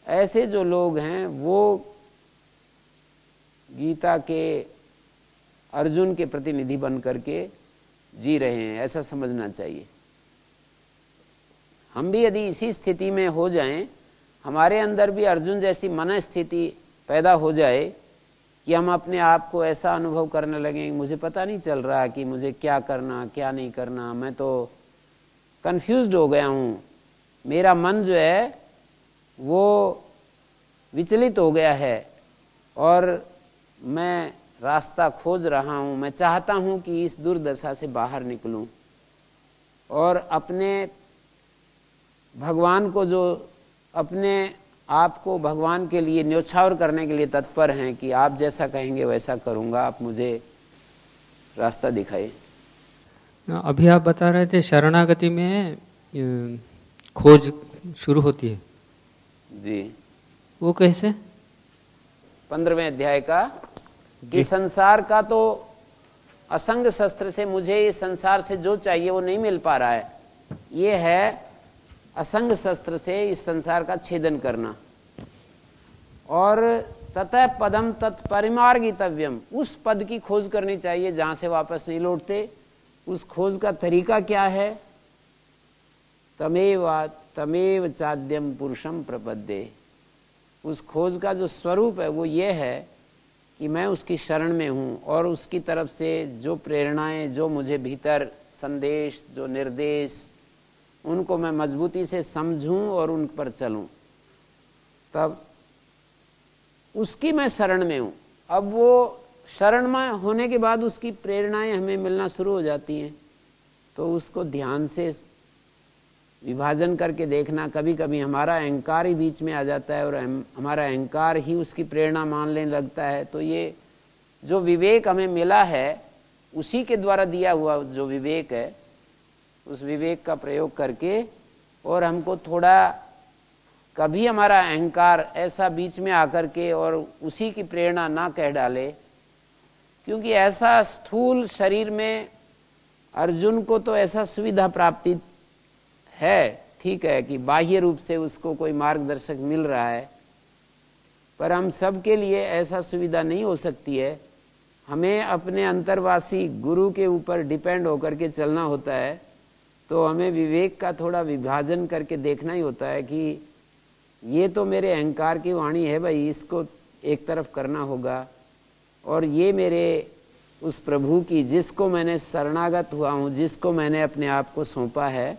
[SPEAKER 1] ऐसे जो लोग हैं वो गीता के अर्जुन के प्रतिनिधि बन करके जी रहे हैं, ऐसा समझना चाहिए। हम भी यदि इसी स्थिति में हो जाएं, हमारे अंदर भी अर्जुन जैसी मन स्थिति पैदा हो जाए कि हम अपने आप को ऐसा अनुभव करने लगें, मुझे पता नहीं चल रहा कि मुझे क्या करना क्या नहीं करना, मैं तो कंफ्यूज्ड हो गया हूँ, मेरा मन जो है वो विचलित हो गया है और मैं रास्ता खोज रहा हूँ, मैं चाहता हूँ कि इस दुर्दशा से बाहर निकलूँ और अपने भगवान को, जो अपने आप को भगवान के लिए न्योछावर करने के लिए तत्पर हैं कि आप जैसा कहेंगे वैसा करूँगा, आप मुझे रास्ता दिखाइए।
[SPEAKER 3] अभी आप बता रहे थे शरणागति में खोज शुरू होती है
[SPEAKER 1] जी,
[SPEAKER 3] वो कैसे?
[SPEAKER 1] 15वें अध्याय का कि संसार का तो असंग शस्त्र से मुझे इस संसार से जो चाहिए वो नहीं मिल पा रहा है, ये है असंग शस्त्र से इस संसार का छेदन करना। और ततः पदम तत्परिमार्गितव्यम, उस पद की खोज करनी चाहिए जहां से वापस नहीं लौटते। उस खोज का तरीका क्या है? तमेव चाद्यम पुरुषम प्रपद्ये। उस खोज का जो स्वरूप है वो ये है कि मैं उसकी शरण में हूँ और उसकी तरफ से जो प्रेरणाएं, जो मुझे भीतर संदेश, जो निर्देश, उनको मैं मजबूती से समझूं और उन पर चलूं, तब उसकी मैं शरण में हूँ। अब वो शरण में होने के बाद उसकी प्रेरणाएं हमें मिलना शुरू हो जाती हैं, तो उसको ध्यान से विभाजन करके देखना। कभी कभी हमारा अहंकार ही बीच में आ जाता है और हमारा अहंकार ही उसकी प्रेरणा मानने लगता है। तो ये जो विवेक हमें मिला है, उसी के द्वारा दिया हुआ जो विवेक है, उस विवेक का प्रयोग करके, और हमको थोड़ा कभी हमारा अहंकार ऐसा बीच में आकर के और उसी की प्रेरणा ना कह डाले, क्योंकि ऐसा स्थूल शरीर में अर्जुन को तो ऐसा सुविधा प्राप्ति है, ठीक है कि बाह्य रूप से उसको कोई मार्गदर्शक मिल रहा है, पर हम सब के लिए ऐसा सुविधा नहीं हो सकती है। हमें अपने अंतर्वासी गुरु के ऊपर डिपेंड होकर के चलना होता है तो हमें विवेक का थोड़ा विभाजन करके देखना ही होता है कि ये तो मेरे अहंकार की वाणी है भाई, इसको एक तरफ करना होगा, और ये मेरे उस प्रभु की जिसको मैंने शरणागत हुआ हूँ, जिसको मैंने अपने आप को सौंपा है,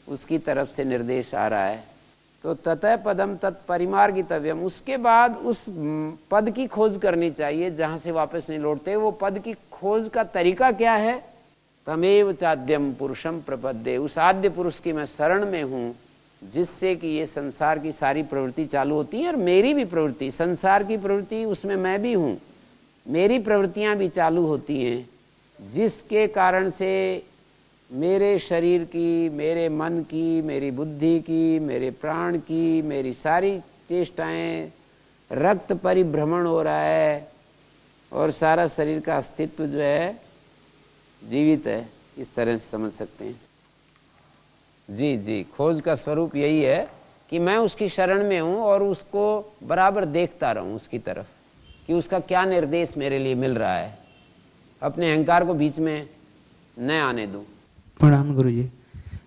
[SPEAKER 1] उसकी तरफ से निर्देश आ रहा है। तो ततः पदम तत्परिमार्गितव्यम, उसके बाद उस पद की खोज करनी चाहिए जहाँ से वापस नहीं लौटते। वो पद की खोज का तरीका क्या है? तमेव चाद्यम पुरुषम प्रपद्ये, उस आद्य पुरुष की मैं शरण में हूँ जिससे कि ये संसार की सारी प्रवृत्ति चालू होती है, और मेरी भी प्रवृत्ति, संसार की प्रवृत्ति उसमें मैं भी हूँ, मेरी प्रवृत्तियाँ भी चालू होती हैं, जिसके कारण से मेरे शरीर की, मेरे मन की, मेरी बुद्धि की, मेरे प्राण की, मेरी सारी चेष्टाएं, रक्त परिभ्रमण हो रहा है और सारा शरीर का अस्तित्व जो है जीवित है। इस तरह से समझ सकते हैं। जी जी, खोज का स्वरूप यही है कि मैं उसकी शरण में हूँ और उसको बराबर देखता रहूँ उसकी तरफ कि उसका क्या निर्देश मेरे लिए मिल रहा है, अपने अहंकार को बीच में न आने दूँ।
[SPEAKER 5] प्रणाम गुरुजी।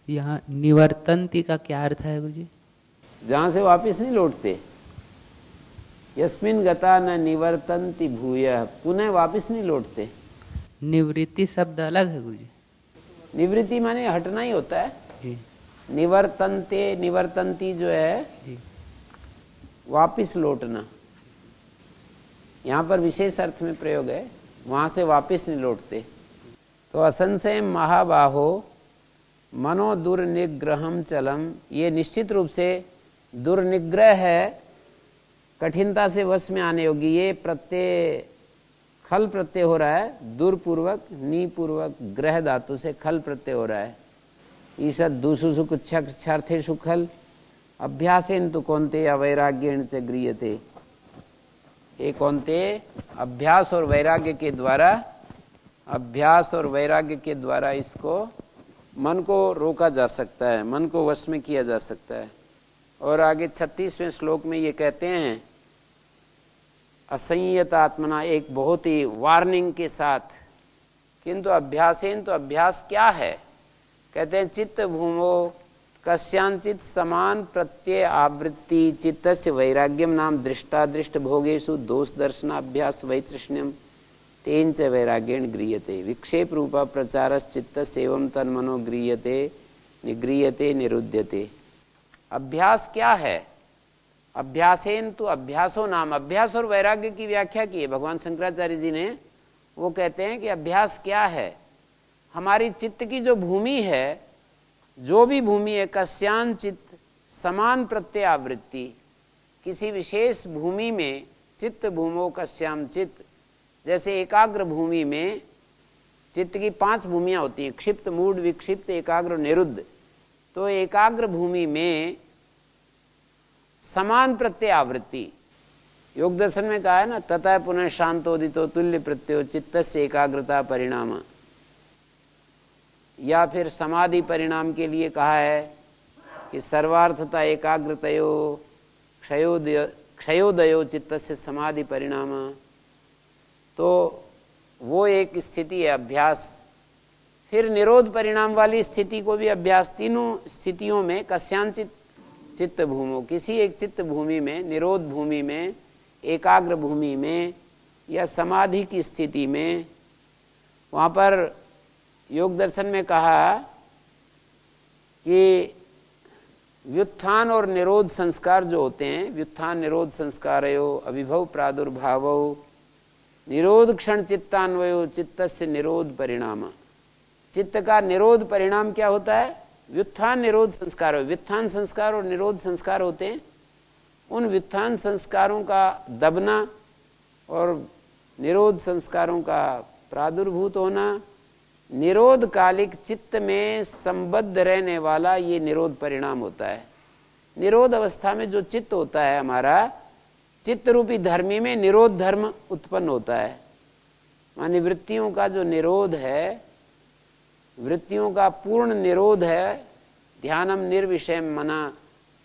[SPEAKER 5] यहाँ निवर्तन्ति का क्या अर्थ है गुरुजी?
[SPEAKER 1] जहाँ से वापस नहीं लौटते। यस्मिन गता न निवर्तन्ति भूयः, पुनः वापस नहीं लौटते।
[SPEAKER 5] निवृत्ति शब्द अलग है गुरुजी?
[SPEAKER 1] निवृत्ति माने हटना ही होता है
[SPEAKER 5] जी।
[SPEAKER 1] निवर्तन्ते, निवर्तन्ति जो है
[SPEAKER 5] जी।
[SPEAKER 1] वापस लौटना, यहाँ पर विशेष अर्थ में प्रयोग है, वहाँ से वापस नहीं लौटते। तो असंशय महाबाहो मनो दुर्निग्रहम चलम, ये निश्चित रूप से दुर्निग्रह है, कठिनता से वश में आने योगी। ये प्रत्यय खल प्रत्यय हो रहा है, दुर्पूर्वक नीपूर्वक ग्रह धातु से खल प्रत्यय हो रहा है। ईषद दुषुषु कुच्छार्थेषु खल अभ्यासेन तु कौन्तेय वैराग्येण च गृह्यते। ये कौन्तेय अभ्यास और वैराग्य के द्वारा, अभ्यास और वैराग्य के द्वारा इसको मन को रोका जा सकता है, मन को वश में किया जा सकता है। और आगे 36वें श्लोक में ये कहते हैं असंयत आत्मना, एक बहुत ही वार्निंग के साथ, किंतु अभ्यासेन, तो अभ्यास क्या है? कहते हैं चित्त भूमो कस्यांचित समान प्रत्यय आवृत्ति चित्तस्य वैराग्यम नाम दृष्टादृष्ट भोगेषु दोष दर्शनाभ्यास वैतृष्ण्यम तेन च वैराग्येण गृह्यते। विक्षेप रूपा प्रचारश्चित्तस्य एवं तन्मनो गृह्यते निगृह्यते निरुध्यते। अभ्यास क्या है? अभ्यासेन तो अभ्यासो नाम, अभ्यास और वैराग्य की व्याख्या की है भगवान शंकराचार्य जी ने। वो कहते हैं कि अभ्यास क्या है? हमारी चित्त की जो भूमि है, जो भी भूमि है, कस्यान चित्त समान प्रत्यय आवृत्ति, किसी विशेष भूमि में, चित्त भूमो कस्याम चित्त, जैसे एकाग्र भूमि में चित्त की 5 भूमियां होती हैं, क्षिप्त, मूढ़, विक्षिप्त, एकाग्र, निरुद्ध। तो एकाग्र भूमि में समान प्रत्यय आवृत्ति, योग दर्शन में कहा है ना, ततः पुनः शांतोदितो तुल्य प्रत्ययो चित्तस्य एकाग्रता परिणाम, या फिर समाधि परिणाम के लिए कहा है कि सर्वार्थता एकाग्रतयो क्षयोदयो चित्तस्य समाधि परिणाम। तो वो एक स्थिति है अभ्यास। फिर निरोध परिणाम वाली स्थिति को भी अभ्यास। तीनों स्थितियों में कस्यांचित चित्त भूमो, किसी एक चित्त भूमि में, निरोध भूमि में, एकाग्र भूमि में या समाधि की स्थिति में, वहाँ पर योग दर्शन में कहा कि व्युत्थान और निरोध संस्कार जो होते हैं, व्युत्थान निरोध संस्कारयो अभिभव प्रादुर्भावो निरोध क्षण चित्तान्वयो चित्तस्य निरोध परिणाम। चित्त का निरोध परिणाम क्या होता है? व्युत्थान निरोध संस्कार। व्युत्थान संस्कार और निरोध संस्कार होते हैं। उन व्युत्थान संस्कारों का दबना और निरोध संस्कारों का प्रादुर्भूत होना, निरोध कालिक चित्त में संबद्ध रहने वाला ये निरोध परिणाम होता है। निरोध अवस्था में जो चित्त होता है हमारा, चित्त रूपी धर्मी में निरोध धर्म उत्पन्न होता है। माने वृत्तियों का जो निरोध है, वृत्तियों का पूर्ण निरोध है। ध्यानम निर्विषय मना,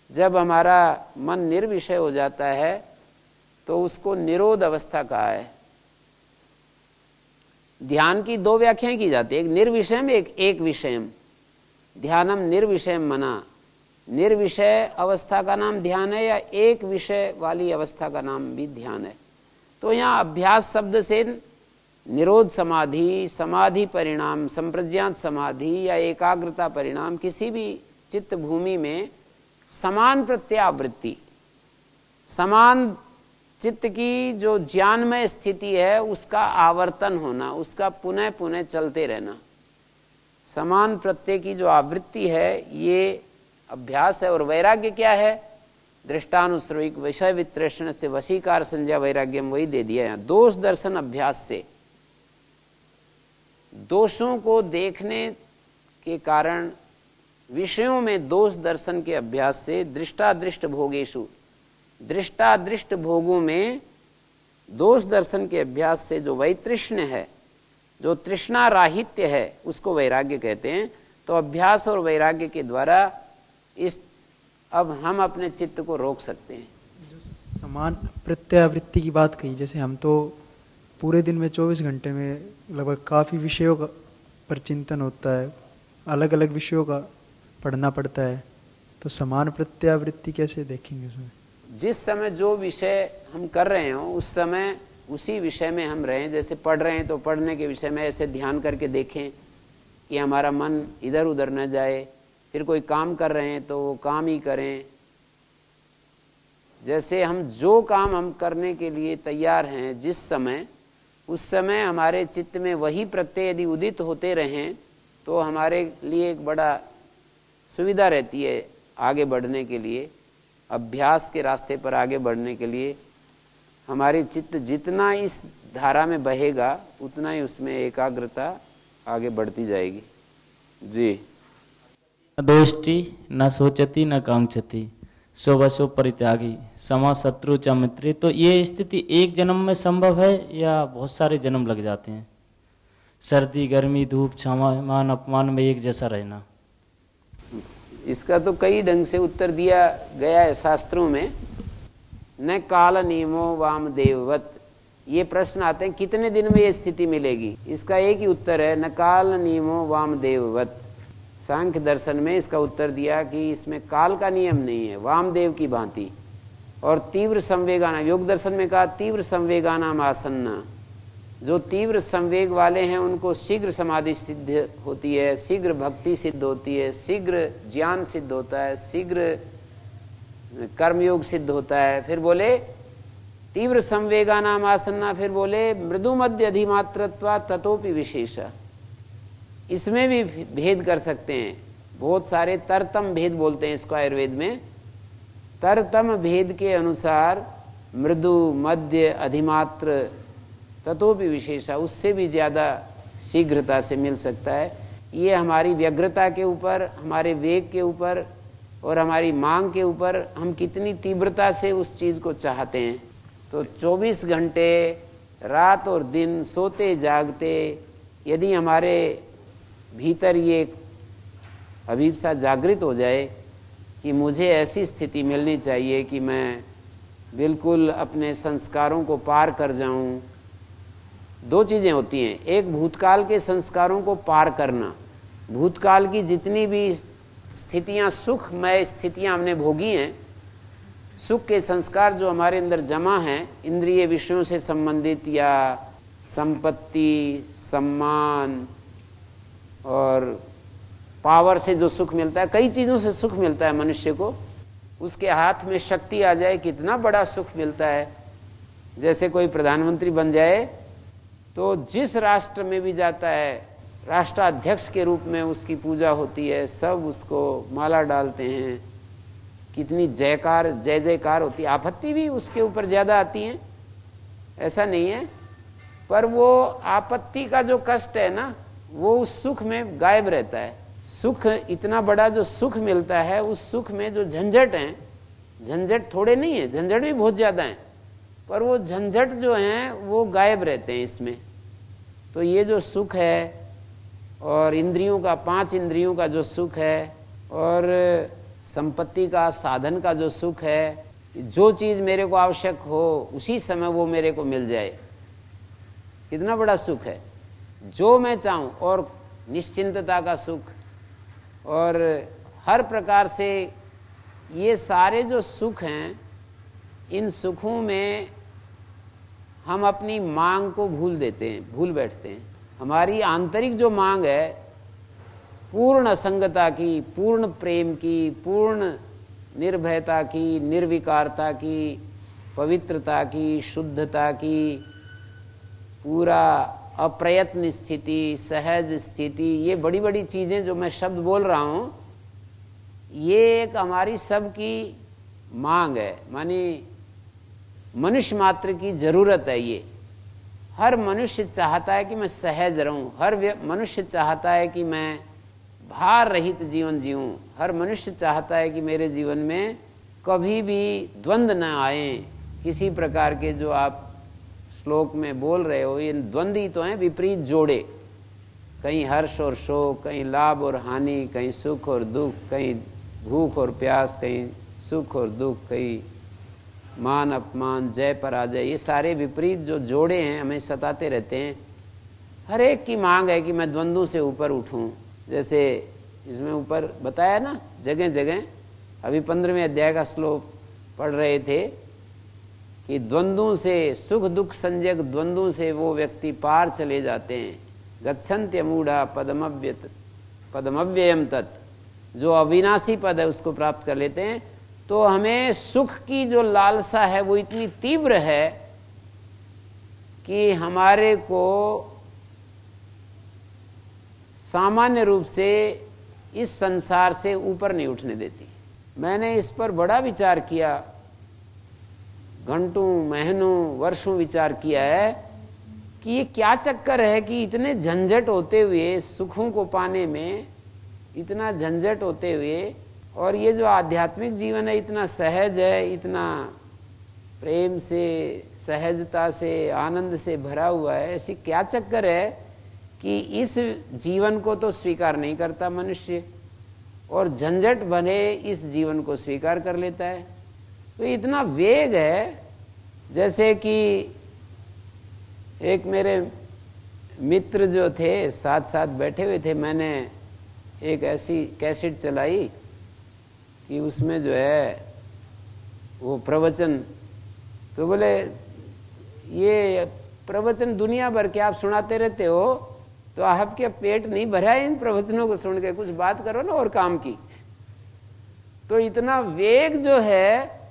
[SPEAKER 1] जब हमारा मन निर्विषय हो जाता है तो उसको निरोध अवस्था कहा है। ध्यान की 2 व्याख्याएं की जाती है, एक निर्विषयम, एक विषयम। ध्यानम निर्विषय मना, निर्विषय अवस्था का नाम ध्यान है या एक विषय वाली अवस्था का नाम भी ध्यान है। तो यहाँ अभ्यास शब्द से निरोध समाधि, समाधि परिणाम, संप्रज्ञात समाधि या एकाग्रता परिणाम, किसी भी चित्त भूमि में समान प्रत्यावृत्ति, समान चित्त की जो ज्ञानमय स्थिति है उसका आवर्तन होना, उसका पुनः पुनः चलते रहना, समान प्रत्यय की जो आवृत्ति है ये अभ्यास है। और वैराग्य क्या है? दृष्टानुश्रविक विषय वित्रेषण से वशीकार संज्ञा वैराग्यम, वही दे दिया यहाँ। दोष दर्शन अभ्यास से, दोषों को देखने के कारण विषयों में दोष दर्शन के अभ्यास से, दृष्टादृष्ट भोगेशु, दृष्टादृष्ट भोगों में दोष दर्शन के अभ्यास से जो वैतृष्ण्य है, जो तृष्णा राहित्य है, उसको वैराग्य कहते हैं। तो अभ्यास और वैराग्य के द्वारा इस अब हम अपने चित्त को रोक सकते हैं।
[SPEAKER 2] जो समान प्रत्यावृत्ति की बात कही, जैसे हम तो पूरे दिन में 24 घंटे में लगभग काफ़ी विषयों का पर चिंतन होता है, अलग अलग विषयों का पढ़ना पड़ता है, तो समान प्रत्यावृत्ति कैसे देखेंगे उसमें?
[SPEAKER 1] जिस समय जो विषय हम कर रहे हो उस समय उसी विषय में हम रहें। जैसे पढ़ रहे हैं तो पढ़ने के विषय में ऐसे ध्यान करके देखें कि हमारा मन इधर उधर न जाए। फिर कोई काम कर रहे हैं तो वो काम ही करें। जैसे हम जो काम हम करने के लिए तैयार हैं जिस समय, उस समय हमारे चित्त में वही प्रत्यय यदि उदित होते रहें तो हमारे लिए एक बड़ा सुविधा रहती है आगे बढ़ने के लिए, अभ्यास के रास्ते पर आगे बढ़ने के लिए। हमारी चित्त जितना इस धारा में बहेगा उतना ही उसमें एकाग्रता आगे बढ़ती जाएगी। जी।
[SPEAKER 6] न दोष्टि न सोचती न कांक्षति सो वसो परित्यागी समा शत्रु च मित्री। तो ये स्थिति एक जन्म में संभव है या बहुत सारे जन्म लग जाते हैं? सर्दी गर्मी धूप क्षमा मान अपमान में एक जैसा रहना,
[SPEAKER 1] इसका तो कई ढंग से उत्तर दिया गया है शास्त्रों में। न काल नियमो वामदेववत, ये प्रश्न आते हैं कितने दिन में ये स्थिति मिलेगी। इसका एक ही उत्तर है, न काल नियमो वामदेववत। सांख्य दर्शन में इसका उत्तर दिया कि इसमें काल का नियम नहीं है, वामदेव की भांति। और तीव्र संवेगाना, योग दर्शन में कहा तीव्र संवेगानाम आसन्ना, जो तीव्र संवेग वाले हैं उनको शीघ्र समाधि सिद्ध होती है, शीघ्र भक्ति सिद्ध होती है, शीघ्र ज्ञान सिद्ध होता है, शीघ्र कर्मयोग सिद्ध होता है। फिर बोले तीव्र संवेगानाम आसन्ना, फिर बोले मृदु मध्य अधिमात्रत्वा ततोपि विशेष। इसमें भी भेद कर सकते हैं, बहुत सारे तरतम भेद बोलते हैं इसको आयुर्वेद में। तरतम भेद के अनुसार मृदु मध्य अधिमात्र ततोपि विशेषा, उससे भी ज़्यादा शीघ्रता से मिल सकता है। ये हमारी व्यग्रता के ऊपर, हमारे वेग के ऊपर और हमारी मांग के ऊपर हम कितनी तीव्रता से उस चीज़ को चाहते हैं। तो 24 घंटे रात और दिन सोते जागते यदि हमारे भीतर ये अभिप्सा जागृत हो जाए कि मुझे ऐसी स्थिति मिलनी चाहिए कि मैं बिल्कुल अपने संस्कारों को पार कर जाऊं। दो चीज़ें होती हैं, एक भूतकाल के संस्कारों को पार करना, भूतकाल की जितनी भी स्थितियां, सुखमय स्थितियां हमने भोगी हैं, सुख के संस्कार जो हमारे अंदर जमा हैं, इंद्रिय विषयों से संबंधित या संपत्ति, सम्मान और पावर से जो सुख मिलता है, कई चीज़ों से सुख मिलता है मनुष्य को। उसके हाथ में शक्ति आ जाए कितना बड़ा सुख मिलता है। जैसे कोई प्रधानमंत्री बन जाए तो जिस राष्ट्र में भी जाता है राष्ट्राध्यक्ष के रूप में उसकी पूजा होती है, सब उसको माला डालते हैं, कितनी जयकार जय जयकार होती है। आपत्ति भी उसके ऊपर ज़्यादा आती हैं, ऐसा नहीं है, पर वो आपत्ति का जो कष्ट है ना, वो उस सुख में गायब रहता है। सुख इतना बड़ा जो सुख मिलता है, उस सुख में जो झंझट हैं, झंझट थोड़े नहीं है, झंझट भी बहुत ज़्यादा है, पर वो झंझट जो हैं वो गायब रहते हैं इसमें। तो ये जो सुख है और इंद्रियों का, 5 इंद्रियों का जो सुख है और संपत्ति का, साधन का जो सुख है, जो चीज़ मेरे को आवश्यक हो उसी समय वो मेरे को मिल जाए, कितना बड़ा सुख है। जो मैं चाहूँ, और निश्चिंतता का सुख, और हर प्रकार से ये सारे जो सुख हैं, इन सुखों में हम अपनी मांग को भूल देते हैं, भूल बैठते हैं। हमारी आंतरिक जो मांग है पूर्ण असंगता की, पूर्ण प्रेम की, पूर्ण निर्भयता की, निर्विकारता की, पवित्रता की, शुद्धता की, पूरा अप्रयत्न स्थिति, सहज स्थिति, ये बड़ी बड़ी चीज़ें जो मैं शब्द बोल रहा हूँ, ये एक हमारी सबकी मांग है, मानी मनुष्य मात्र की ज़रूरत है। ये हर मनुष्य चाहता है कि मैं सहज रहूं, हर मनुष्य चाहता है कि मैं भार रहित जीवन जीऊं, हर मनुष्य चाहता है कि मेरे जीवन में कभी भी द्वंद्व न आए। किसी प्रकार के जो आप श्लोक में बोल रहे हो, ये द्वंद्व ही तो हैं, विपरीत जोड़े, कहीं हर्ष और शोक, कहीं लाभ और हानि, कहीं सुख और दुख, कहीं भूख और प्यास, कहीं सुख और दुख, कहीं मान अपमान, जय पराजय, ये सारे विपरीत जो जोड़े हैं हमें सताते रहते हैं। हर एक की मांग है कि मैं द्वंद्वों से ऊपर उठूं। जैसे इसमें ऊपर बताया ना, जगह जगह अभी 15वें अध्याय का श्लोक पढ़ रहे थे कि द्वंद्वों से, सुख दुख संजग द्वंद्वों से वो व्यक्ति पार चले जाते हैं। गच्छन्त्यमूढ़ा पदमव्ययम तत्, जो अविनाशी पद है उसको प्राप्त कर लेते हैं। तो हमें सुख की जो लालसा है वो इतनी तीव्र है कि हमारे को सामान्य रूप से इस संसार से ऊपर नहीं उठने देती। मैंने इस पर बड़ा विचार किया, घंटों महीनों वर्षों विचार किया है कि ये क्या चक्कर है कि इतने झंझट होते हुए, सुखों को पाने में इतना झंझट होते हुए, और ये जो आध्यात्मिक जीवन है इतना सहज है, इतना प्रेम से, सहजता से, आनंद से भरा हुआ है। ऐसी क्या चक्कर है कि इस जीवन को तो स्वीकार नहीं करता मनुष्य, और झंझट भरे इस जीवन को स्वीकार कर लेता है। तो इतना वेग है, जैसे कि एक मेरे मित्र जो थे साथ साथ बैठे हुए थे, मैंने एक ऐसी कैसेट चलाई कि उसमें जो है वो प्रवचन, तो बोले ये प्रवचन दुनिया भर के आप सुनाते रहते हो, तो आपके पेट नहीं भरा है इन प्रवचनों को सुन के, कुछ बात करो ना और काम की। तो इतना वेग जो है,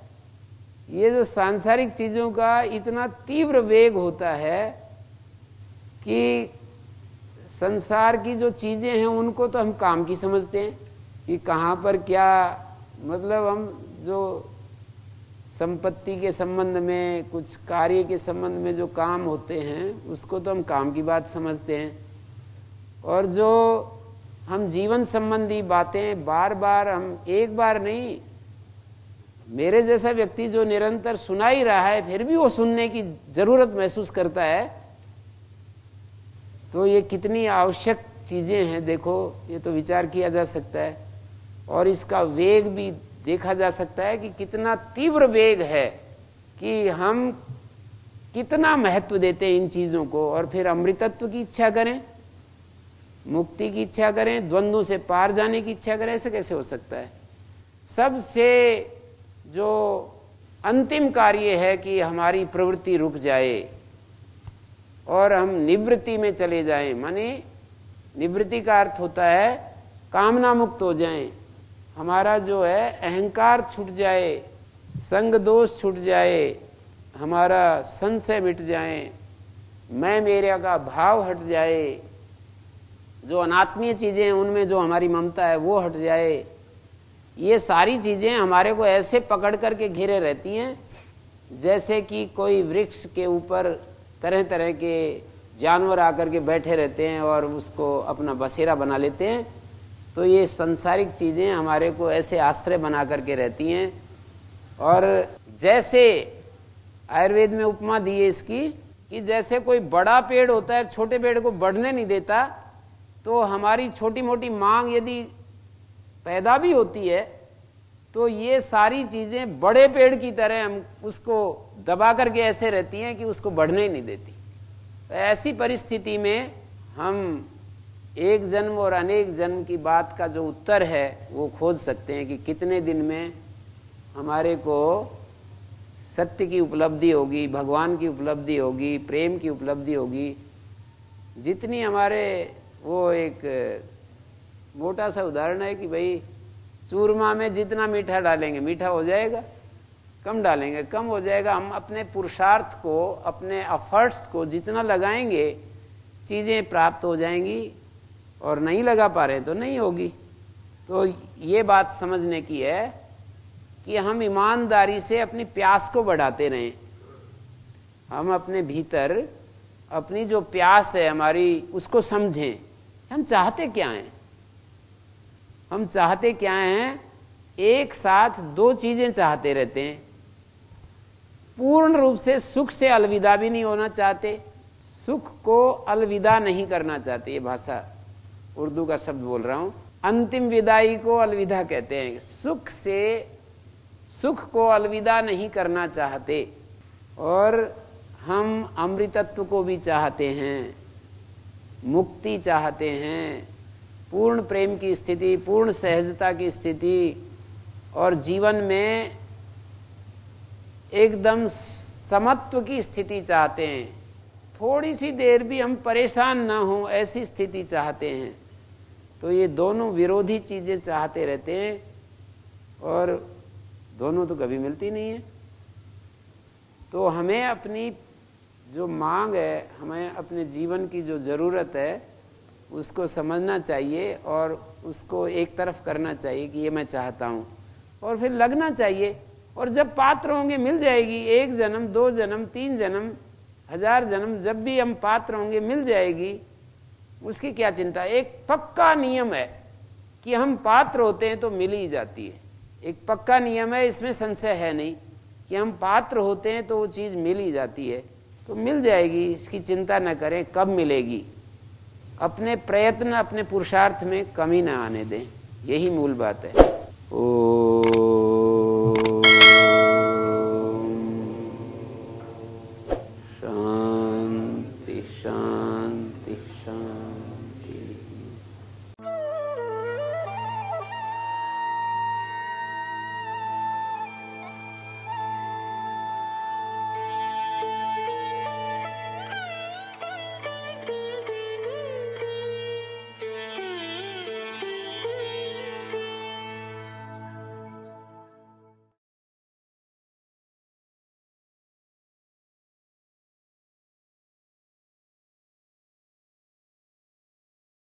[SPEAKER 1] ये जो सांसारिक चीजों का इतना तीव्र वेग होता है कि संसार की जो चीजें हैं उनको तो हम काम की समझते हैं कि कहाँ पर क्या, मतलब हम जो संपत्ति के संबंध में, कुछ कार्य के संबंध में जो काम होते हैं उसको तो हम काम की बात समझते हैं, और जो हम जीवन संबंधी बातें बार बार, हम एक बार नहीं, मेरे जैसा व्यक्ति जो निरंतर सुना ही रहा है फिर भी वो सुनने की जरूरत महसूस करता है, तो ये कितनी आवश्यक चीजें हैं। देखो, ये तो विचार किया जा सकता है, और इसका वेग भी देखा जा सकता है कि कितना तीव्र वेग है, कि हम कितना महत्व देते हैं इन चीजों को, और फिर अमृतत्व की इच्छा करें, मुक्ति की इच्छा करें, द्वंद्वों से पार जाने की इच्छा करें। ऐसे कैसे हो सकता है? सबसे जो अंतिम कार्य है कि हमारी प्रवृत्ति रुक जाए और हम निवृत्ति में चले जाएं, माने निवृत्ति का अर्थ होता है कामना मुक्त हो जाएं, हमारा जो है अहंकार छूट जाए, संग दोष छूट जाए, हमारा संशय मिट जाए, मैं मेरे का भाव हट जाए, जो अनात्मीय चीजें हैं उनमें जो हमारी ममता है वो हट जाए। ये सारी चीजें हमारे को ऐसे पकड़ करके घेरे रहती हैं जैसे कि कोई वृक्ष के ऊपर तरह तरह के जानवर आकर के बैठे रहते हैं और उसको अपना बसेरा बना लेते हैं। तो ये संसारिक चीजें हमारे को ऐसे आश्रय बना करके रहती हैं। और जैसे आयुर्वेद में उपमा दी है इसकी, कि जैसे कोई बड़ा पेड़ होता है, छोटे पेड़ को बढ़ने नहीं देता, तो हमारी छोटी मोटी मांग यदि पैदा भी होती है तो ये सारी चीजें बड़े पेड़ की तरह हम उसको दबा करके ऐसे रहती हैं कि उसको बढ़ने ही नहीं देती। तो ऐसी परिस्थिति में हम एक जन्म और अनेक जन्म की बात का जो उत्तर है वो खोज सकते हैं कि कितने दिन में हमारे को सत्य की उपलब्धि होगी, भगवान की उपलब्धि होगी, प्रेम की उपलब्धि होगी। जितनी हमारे वो एक मोटा सा उदाहरण है कि भाई चूरमा में जितना मीठा डालेंगे मीठा हो जाएगा, कम डालेंगे कम हो जाएगा। हम अपने पुरुषार्थ को, अपने एफर्ट्स को जितना लगाएंगे चीज़ें प्राप्त हो जाएंगी, और नहीं लगा पा रहे तो नहीं होगी। तो ये बात समझने की है कि हम ईमानदारी से अपनी प्यास को बढ़ाते रहें। हम अपने भीतर अपनी जो प्यास है हमारी उसको समझें। हम चाहते क्या हैं? हम चाहते क्या हैं? एक साथ दो चीजें चाहते रहते हैं। पूर्ण रूप से सुख से अलविदा भी नहीं होना चाहते, सुख को अलविदा नहीं करना चाहते। ये भाषा उर्दू का शब्द बोल रहा हूं। अंतिम विदाई को अलविदा कहते हैं। सुख से सुख को अलविदा नहीं करना चाहते, और हम अमृतत्व को भी चाहते हैं, मुक्ति चाहते हैं, पूर्ण प्रेम की स्थिति, पूर्ण सहजता की स्थिति, और जीवन में एकदम समत्व की स्थिति चाहते हैं। थोड़ी सी देर भी हम परेशान ना हो ऐसी स्थिति चाहते हैं। तो ये दोनों विरोधी चीजें चाहते रहते हैं, और दोनों तो कभी मिलती नहीं है। तो हमें अपनी जो मांग है, हमें अपने जीवन की जो ज़रूरत है उसको समझना चाहिए, और उसको एक तरफ करना चाहिए कि ये मैं चाहता हूँ, और फिर लगना चाहिए। और जब पात्र होंगे मिल जाएगी। एक जन्म, दो जन्म, तीन जन्म, 1000 जन्म, जब भी हम पात्र होंगे मिल जाएगी। उसकी क्या चिंता। एक पक्का नियम है कि हम पात्र होते हैं तो मिल ही जाती है। एक पक्का नियम है, इसमें संशय है नहीं कि हम पात्र होते हैं तो वो चीज़ मिल ही जाती है। तो मिल जाएगी, इसकी चिंता न करें कब मिलेगी। अपने प्रयत्न, अपने पुरुषार्थ में कमी न आने दें, यही मूल बात है। ओ